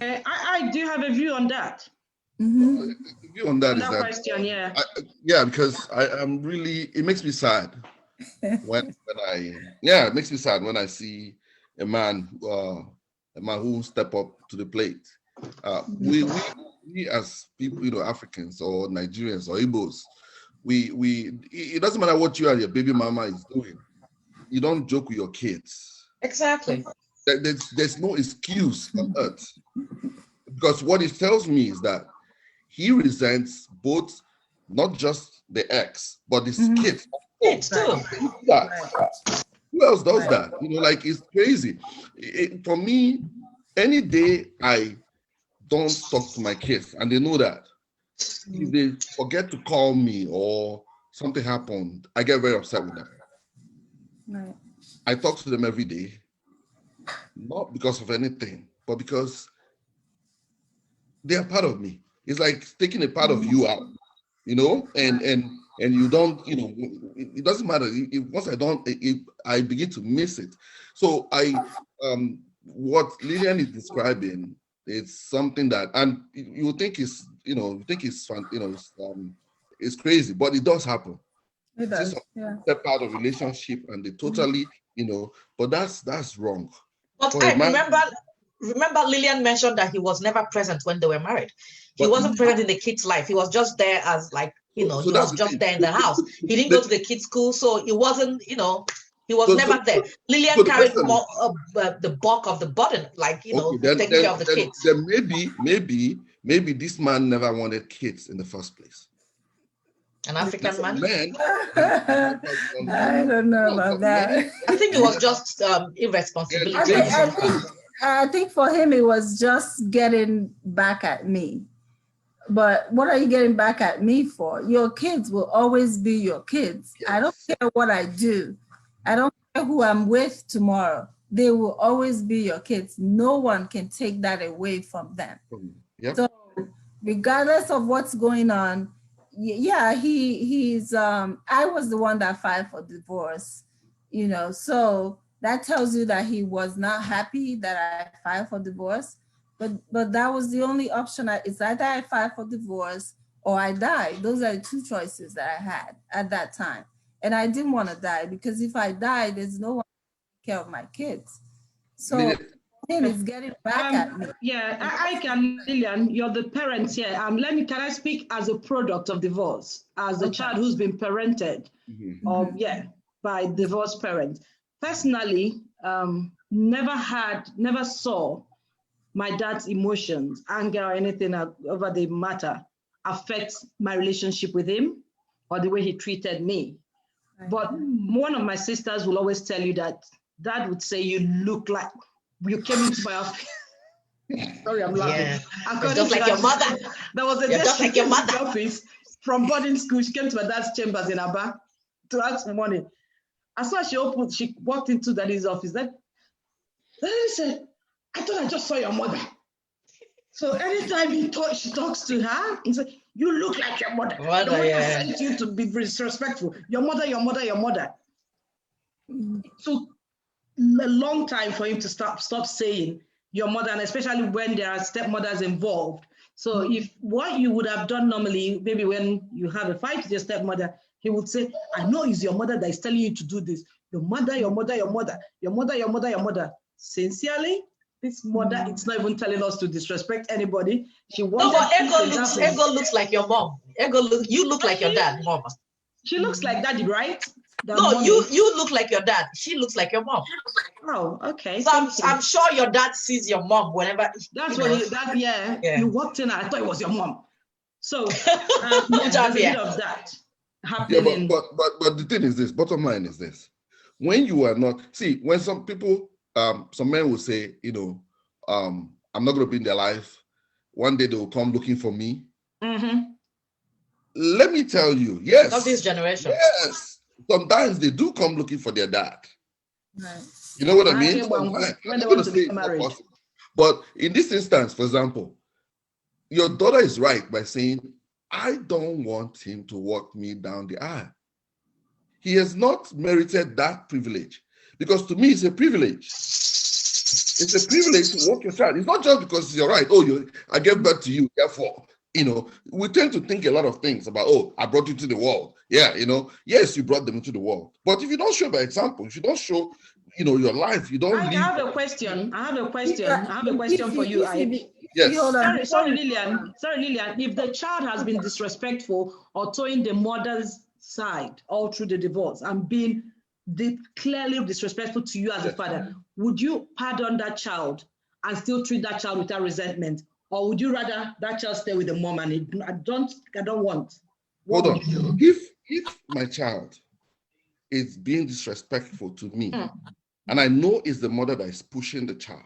Yeah. I do have a view on that. Mm-hmm. The view on that is That that question, yeah. yeah, because I'm really, it makes me sad it makes me sad when I see a man who step up to the plate. We as people, you know, Africans or Nigerians or Igbos, it doesn't matter what you and your baby mama is doing. You don't joke with your kids. Exactly. There's no excuse on earth, because what it tells me is that he resents both, not just the ex, but his kids. Kids too. Who else does that? You know, like, it's crazy. For me, any day I don't talk to my kids, and they know that, if they forget to call me or something happened, I get very upset with them. Right. I talk to them every day, not because of anything, but because they are part of me. It's like taking a part of you out, you know, and you don't, you know, it doesn't matter. Once I begin to miss it. So what Lilian is describing, it's something that, and you think it's, you know, it's fun, you know, it's crazy, but it does happen. It does, yeah. Step out of relationship and they totally, you know, but that's wrong. But I remember Lilian mentioned that he was never present when they were married. He wasn't present in the kids' life. He was just there as, like, you know, he was just there in the house. He didn't go to the kids' school, so it wasn't, you know, he was never there. Lilian carried more the bulk of the burden, like, you know, taking care of the kids. Then maybe this man never wanted kids in the first place. An African man? I don't know about that. I think it was just irresponsibility. I think for him, it was just getting back at me. But what are you getting back at me for? Your kids will always be your kids. Yes. I don't care what I do. I don't care who I'm with tomorrow. They will always be your kids. No one can take that away from them. Yep. So regardless of what's going on, yeah, he's I was the one that filed for divorce, you know, so that tells you that he was not happy that I filed for divorce, but that was the only option. It's either I filed for divorce or I die. Those are the two choices that I had at that time. And I didn't want to die, because if I die, there's no one to take care of my kids. So is getting back at me. Yeah, I can, Lilian, you're the parents here. Can I speak as a product of divorce, as a child who's been parented, by divorced parents? Personally, never saw my dad's emotions, anger, or anything over the matter affect my relationship with him or the way he treated me. Right. But one of my sisters will always tell you that Dad would say, you look like you came into my office. Sorry, I'm laughing. Yeah. Just like your mother. There was a day just like your mother. Office from boarding school. She came to my dad's chambers in Aba to ask for money. As soon as she walked into Daddy's office, Daddy said, I thought I just saw your mother. So anytime she talks to her, he said, you look like your mother. Mother, the way I sent you to be disrespectful. Your mother, your mother, your mother. So a long time for him to stop saying your mother, and especially when there are stepmothers involved. So if what you would have done normally, maybe when you have a fight with your stepmother, he would say, I know it's your mother that is telling you to do this. Your mother, your mother, your mother, your mother, your mother, your mother. Sincerely, this mother, it's not even telling us to disrespect anybody. She wants. No, Ego looks like your mom. You look like your dad, mom. She looks like daddy, right? No, you look like your dad. She looks like your mom. Oh, okay. So I'm sure your dad sees your mom whenever. That's what you walked in and I thought it was your mom. So there's a bit of that happening. Yeah, but the thing is this, bottom line is this. When you are not, when some people, some men will say, you know, I'm not going to be in their life. One day they will come looking for me. Mm-hmm. let me tell you, yes. Not this generation. Yes. Sometimes they do come looking for their dad. Right. You know what I mean? Sometimes, when I'm they not going want to to say get it's not married. possible. But in this instance, for example, your daughter is right by saying, I don't want him to walk me down the aisle. He has not merited that privilege. Because to me, it's a privilege. It's a privilege to walk your child. It's not just because you're right. Oh, I gave birth to you, therefore, we tend to think a lot of things about, oh, I brought you to the world. Yeah, yes, you brought them into the world. But if you don't show by example, if you don't show, your life, you don't live. I have a question for you, Iyke. Yes. Sorry, Lilian. If the child has been disrespectful or towing the mother's side all through the divorce and being clearly disrespectful to you as a father, would you pardon that child and still treat that child without resentment? Or would you rather that child stay with the mom and I don't want? Hold on. If my child is being disrespectful to me, and I know it's the mother that is pushing the child,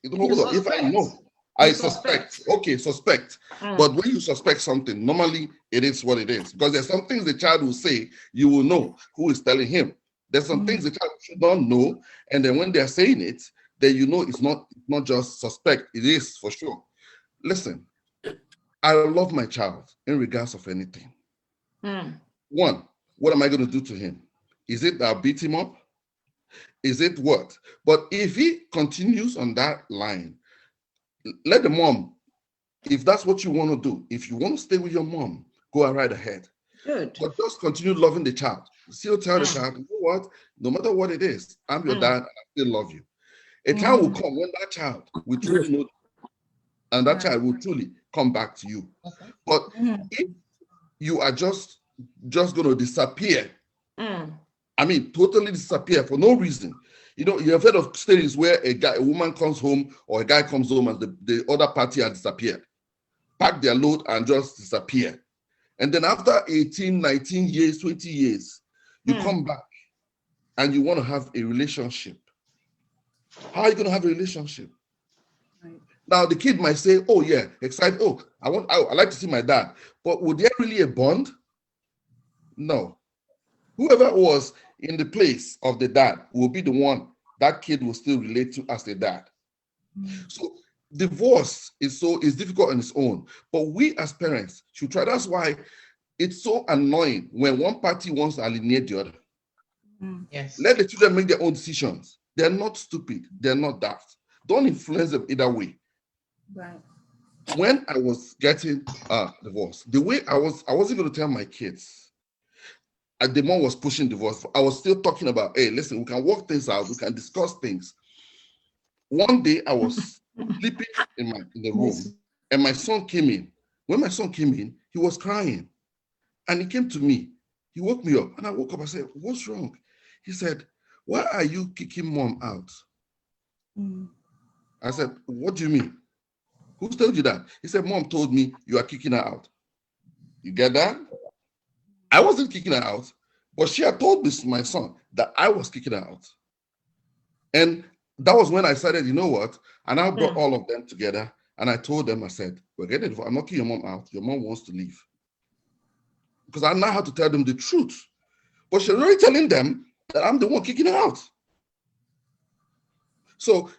if I know, I suspect. Okay, suspect. But when you suspect something, normally it is what it is. Because there's some things the child will say, you will know who is telling him. There's some things the child should not know. And then when they're saying it, then it's not just suspect, it is for sure. Listen, I love my child in regards of anything. One, what am I going to do to him? Is it that I'll beat him up? Is it what? But if he continues on that line, let the mom, if that's what you want to do, if you want to stay with your mom, go right ahead. Good. But just continue loving the child. Still tell the child, you know what? No matter what it is, I'm your dad and I still love you. A time will come when that child will truly know, and that child will truly come back to you. But if you are just going to disappear, I mean, totally disappear for no reason. You have heard of stories where a woman comes home or a guy comes home and the other party has disappeared, pack their load and just disappear. And then after 18, 19 years, 20 years, you come back and you want to have a relationship. How are you going to have a relationship? Right. Now, the kid might say, oh, yeah, excited. Oh, I like to see my dad. But would there really a bond? No. Whoever was in the place of the dad will be the one that kid will still relate to as the dad. So divorce is difficult on its own, but we as parents should try. That's why it's so annoying when one party wants to alienate the other. Yes. Let the children make their own decisions. They're not stupid. They're not daft. Don't influence them either way. Right. When I was getting divorced, the way I wasn't going to tell my kids. The mom was pushing divorce. I was still talking about, hey, listen, we can work things out. We can discuss things. One day I was sleeping in the room and my son came in. When my son came in, he was crying and he came to me. He woke me up and I woke up. I said, what's wrong? He said, why are you kicking mom out? I said, what do you mean? Who told you that? He said, mom told me you are kicking her out. You get that? I wasn't kicking her out, but she had told my son that I was kicking her out. And that was when I started, you know what? And I brought all of them together and I told them, I said, we're getting divorced. I'm not kicking your mom out. Your mom wants to leave. Because I now have to tell them the truth. But she's already telling them that I'm the one kicking her out. So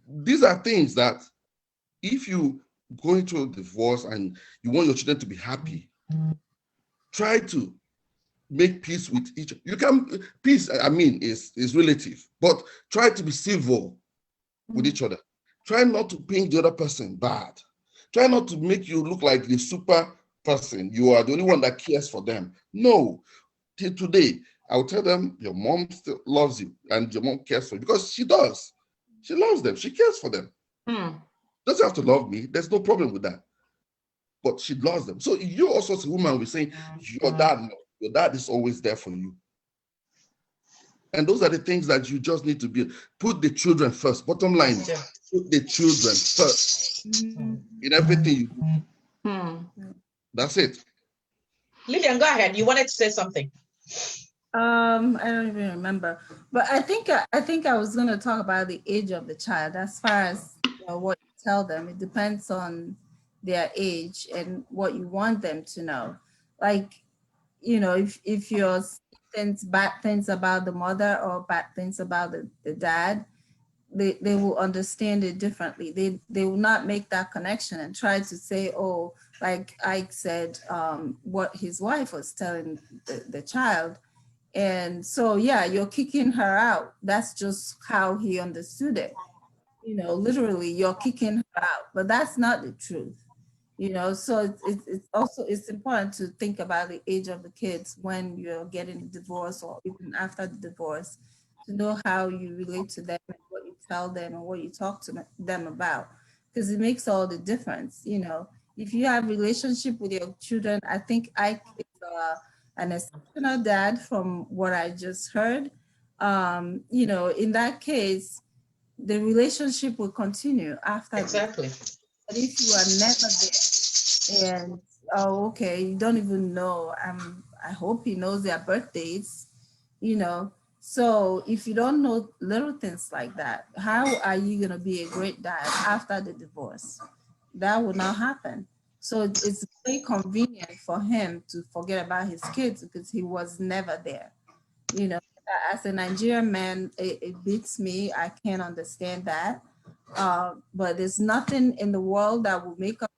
these are things that if you going through a divorce and you want your children to be happy, try to make peace with each other. You can, peace, I mean, is relative, but try to be civil with each other. Try not to paint the other person bad. Try not to make you look like the super person. You are the only one that cares for them. No. Till today, I'll tell them your mom still loves you and your mom cares for you because she does. She loves them. She cares for them. Doesn't have to love me. There's no problem with that. But she loves them. So you also as a woman will say, your dad is always there for you. And those are the things that you just need to be. Put the children first. Bottom line, put the children first in everything you do. That's it. Lilian, go ahead. You wanted to say something. I don't even remember, but I think I was going to talk about the age of the child. As far as what you tell them, it depends on their age and what you want them to know. Like, you know, if you're saying bad things about the mother or bad things about the dad, they will understand it differently. They will not make that connection and try to say, oh, like Ike said, what his wife was telling the child. And so, yeah, you're kicking her out. That's just how he understood it. You know, literally, you're kicking her out, but that's not the truth. You know, so it's also, it's important to think about the age of the kids when you're getting a divorce or even after the divorce, to know how you relate to them and what you tell them and what you talk to them about, because it makes all the difference. You know, if you have relationship with your children, I think Ike is an exceptional dad from what I just heard. You know, in that case, the relationship will continue after. Exactly. But if you are never there and, oh, okay, you don't even know, I hope he knows their birthdays, you know. So if you don't know little things like that, how are you going to be a great dad after the divorce? That will not happen. So it's very convenient for him to forget about his kids because he was never there. You know, as a Nigerian man, it beats me. I can't understand that. But there's nothing in the world that will make us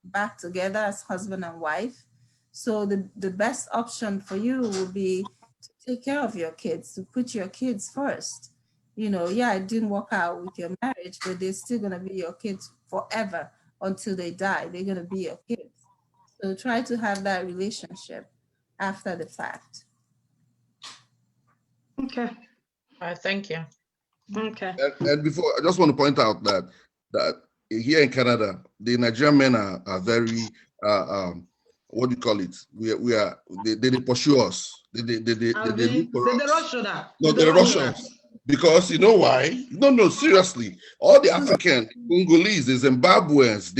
back together as husband and wife. So the best option for you will be to take care of your kids, to put your kids first. You know, yeah, it didn't work out with your marriage, but they're still gonna be your kids forever until they die. They're gonna be your kids. So try to have that relationship after the fact. Okay. All right, thank you. Okay. And before, I just want to point out that here in Canada, the Nigerian men are very what do you call it? They pursue us. They look for us. No, they're Russians. Because you know why? No, seriously. All the African, Congolese, the Zimbabweans,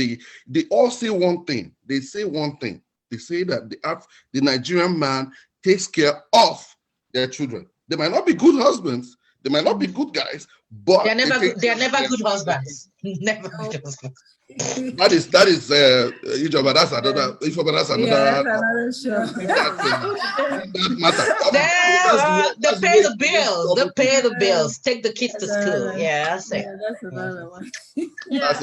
they all say one thing. They say one thing. They say that the Nigerian man takes care of their children. They might not be good husbands. They might not be good guys, but they're never good husbands. Never good husbands. That is Ijoba, that's another. Yeah, that's another show. That matter. They pay the bills. They pay the bills. Take the kids to school. Yeah, that's it. Yeah, that's another one. Yeah,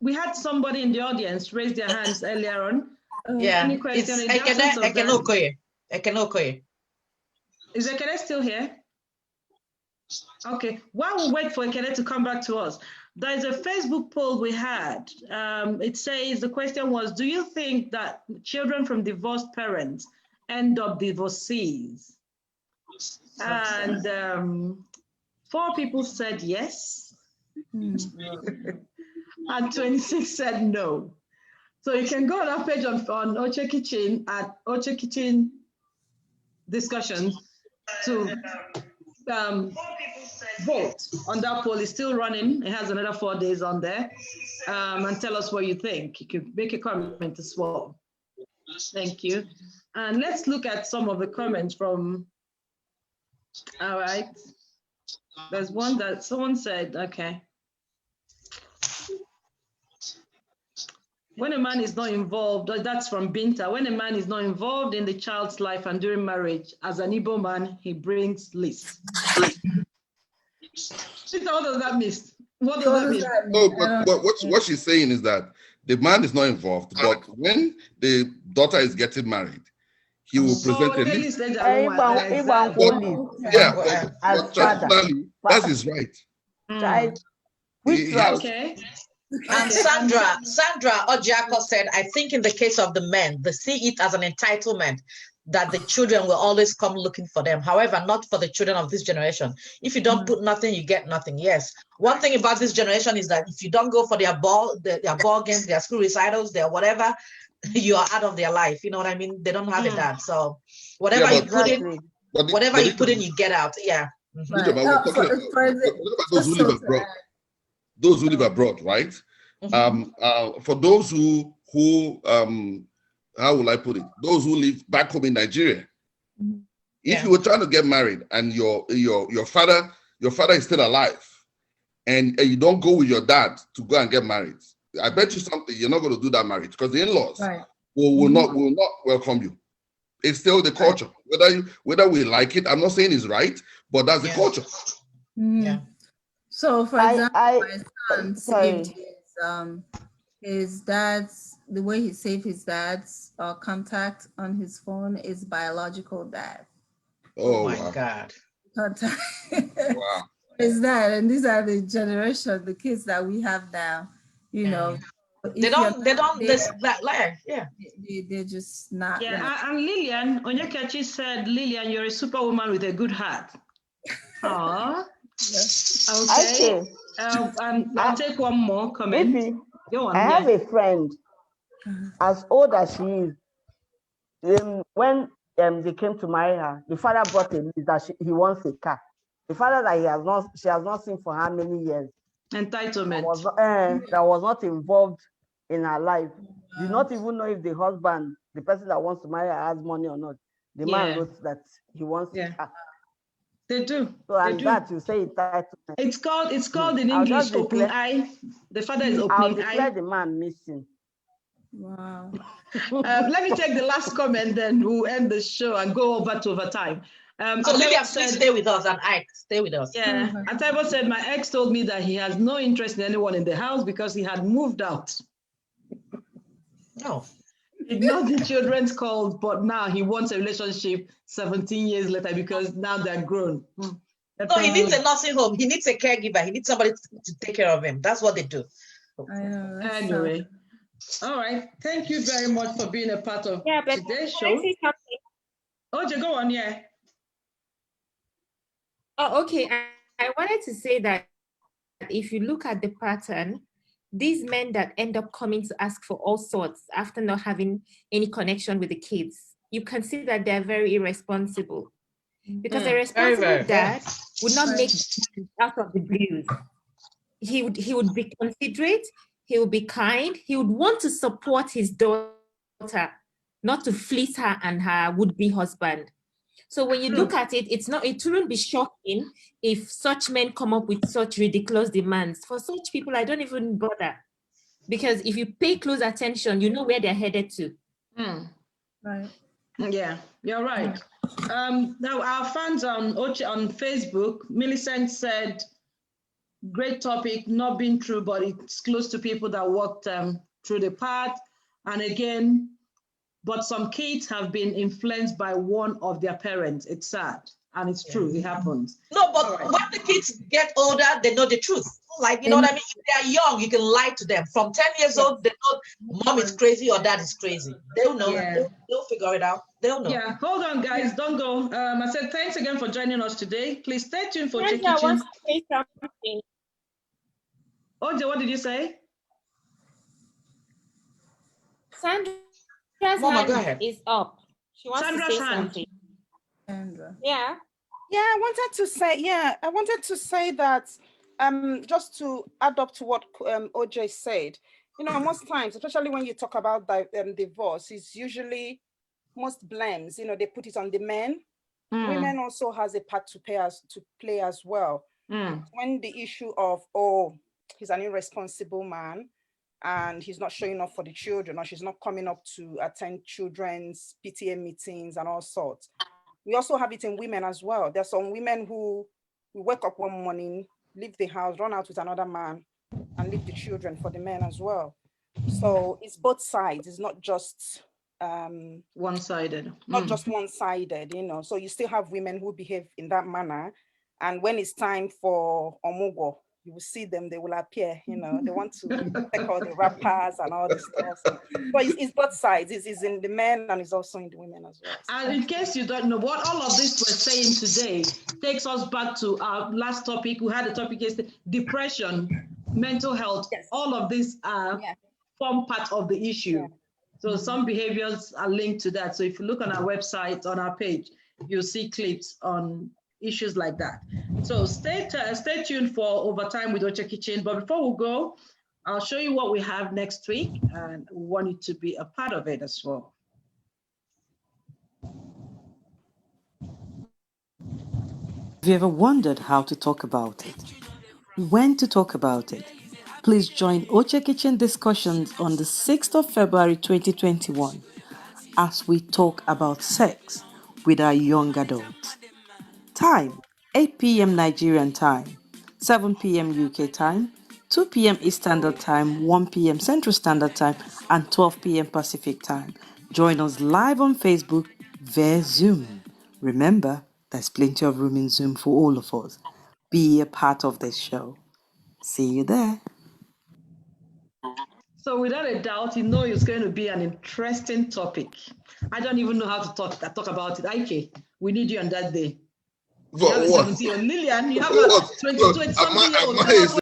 we had somebody in the audience raise their hands earlier on. Yeah, Any question? Iyke Okoye. Is Ekene still here? Okay, while we wait for Ekene to come back to us, there's a Facebook poll we had. It says, the question was, do you think that children from divorced parents end up divorcees? And 4 people said yes. And 26 said no. So you can go on our page on Oche Kitchen at Oche Kitchen discussions to vote on that poll. It's still running. It has another 4 days on there. And tell us what you think. You can make a comment as well. Thank you. And let's look at some of the comments from, all right. There's one that someone said, okay. When a man is not involved, that's from Binta. When a man is not involved in the child's life and during marriage, as an Igbo man, he brings list. What does that mean? What does that mean? No, but what she's saying is that the man is not involved, but when the daughter is getting married, he will present a list. That is right. Okay. And Sandra Ojiako said, I think in the case of the men, they see it as an entitlement that the children will always come looking for them. However, not for the children of this generation. If you don't put nothing, you get nothing. Yes. One thing about this generation is that if you don't go for their ball games, their school recitals, their whatever, you are out of their life. You know what I mean? They don't have a dad. So whatever you put in, you get out. Yeah. Those who live abroad, right? For those who how will I put it? Those who live back home in Nigeria. If you were trying to get married and your father is still alive, and you don't go with your dad to go and get married, I bet you something, you're not going to do that marriage because the in-laws Right. will not welcome you. It's still the culture. Whether we like it, I'm not saying it's right, but that's the culture. Yeah. So, for example, my son saved his dad's, the way he saved his dad's contact on his phone is biological dad. Oh my God. Contact. Wow. Is that, and these are the generation, the kids that we have now, you know. They're just not. Yeah, and Lilian, Onyekachi said, Lilian, you're a superwoman with a good heart. Aww. Okay. I'll take one more comment. Go on. I have a friend, as old as she is. When they came to marry her, the father brought a list that he wants a car. The father that she has not seen for how many years. Entitlement. That was not involved in her life. Did not even know if the husband, the person that wants to marry her, has money or not. The man wrote that he wants a car. They do. So and that you say entitlement. It's called in English open eye. The father is opening eye. I'll declare the man missing. Wow. Let me take the last comment, then we'll end the show and go over to overtime. So Lilian, please stay with us, and Ike, stay with us. Yeah, Ataibo said, my ex told me that he has no interest in anyone in the house because he had moved out. No. He knows the children's calls, but now he wants a relationship 17 years later because now they're grown. No, he needs a nursing home. He needs a caregiver. He needs somebody to take care of him. That's what they do. I know. Anyway. All right. Thank you very much for being a part of today's show. Oche, go on, yeah. Oh, okay. I wanted to say that if you look at the pattern, these men that end up coming to ask for all sorts after not having any connection with the kids, you can see that they're very irresponsible. Because a responsible dad would not make out of the blues. He would be considerate, he would be kind, he would want to support his daughter, not to fleece her and her would-be husband. So when you look at it, it wouldn't be shocking if such men come up with such ridiculous demands. For such people, I don't even bother. Because if you pay close attention, you know where they're headed to. Right. Yeah, you're right. Now our fans on Oche on Facebook, Millicent said, great topic, not been true, but it's close to people that walked through the path. And again, but some kids have been influenced by one of their parents. It's sad, and it's true, it happens. No, but when the kids get older, they know the truth. Like, you know what I mean? If they are young, you can lie to them. From 10 years old, they know mom is crazy or dad is crazy. They'll know. They'll figure it out. They'll know. Yeah, hold on, guys. Don't go. I said thanks again for joining us today. Please stay tuned for Oche Kitchen. Oje, what did you say? Sandra's Mama, hand is up. She wants Sandra's to say hand. something. Sandra. Yeah. Yeah, I wanted to say that just to add up to what OJ said, you know, most times, especially when you talk about divorce, it's usually most blames, you know, they put it on the men. Women also has a part to play as well. When the issue of, oh, he's an irresponsible man and he's not showing up for the children, or she's not coming up to attend children's PTA meetings and all sorts. We also have it in women as well. There's some women who wake up one morning, leave the house, run out with another man, and leave the children for the men as well. So it's both sides. It's not just one-sided. Not just one-sided, you know. So you still have women who behave in that manner, and when it's time for omugo, you will see them, they will appear, you know, they want to take all the rappers and all this stuff. So, but it's both sides. It's in the men and it's also in the women as well. And in case you don't know, what all of this we're saying today takes us back to our last topic. We had a topic yesterday, depression, mental health. Yes. All of these form part of the issue. Yeah. So some behaviors are linked to that. So if you look on our website, on our page, you'll see clips on issues like that. So stay tuned for Overtime with Oche Kitchen. But before we go, I'll show you what we have next week, and we want you to be a part of it as well. Have you ever wondered how to talk about it? When to talk about it? Please join Oche Kitchen discussions on the 6th of February 2021 as we talk about sex with our young adults. Time, 8 p.m. Nigerian time, 7 p.m. UK time, 2 p.m. East Standard Time, 1 p.m. Central Standard Time, and 12 p.m. Pacific Time. Join us live on Facebook via Zoom. Remember, there's plenty of room in Zoom for all of us. Be a part of this show. See you there. So without a doubt, you know it's going to be an interesting topic. I don't even know how to talk about it. Iyke, we need you on that day. You have a 17-year-old. Lilian, you have a 20 something year old.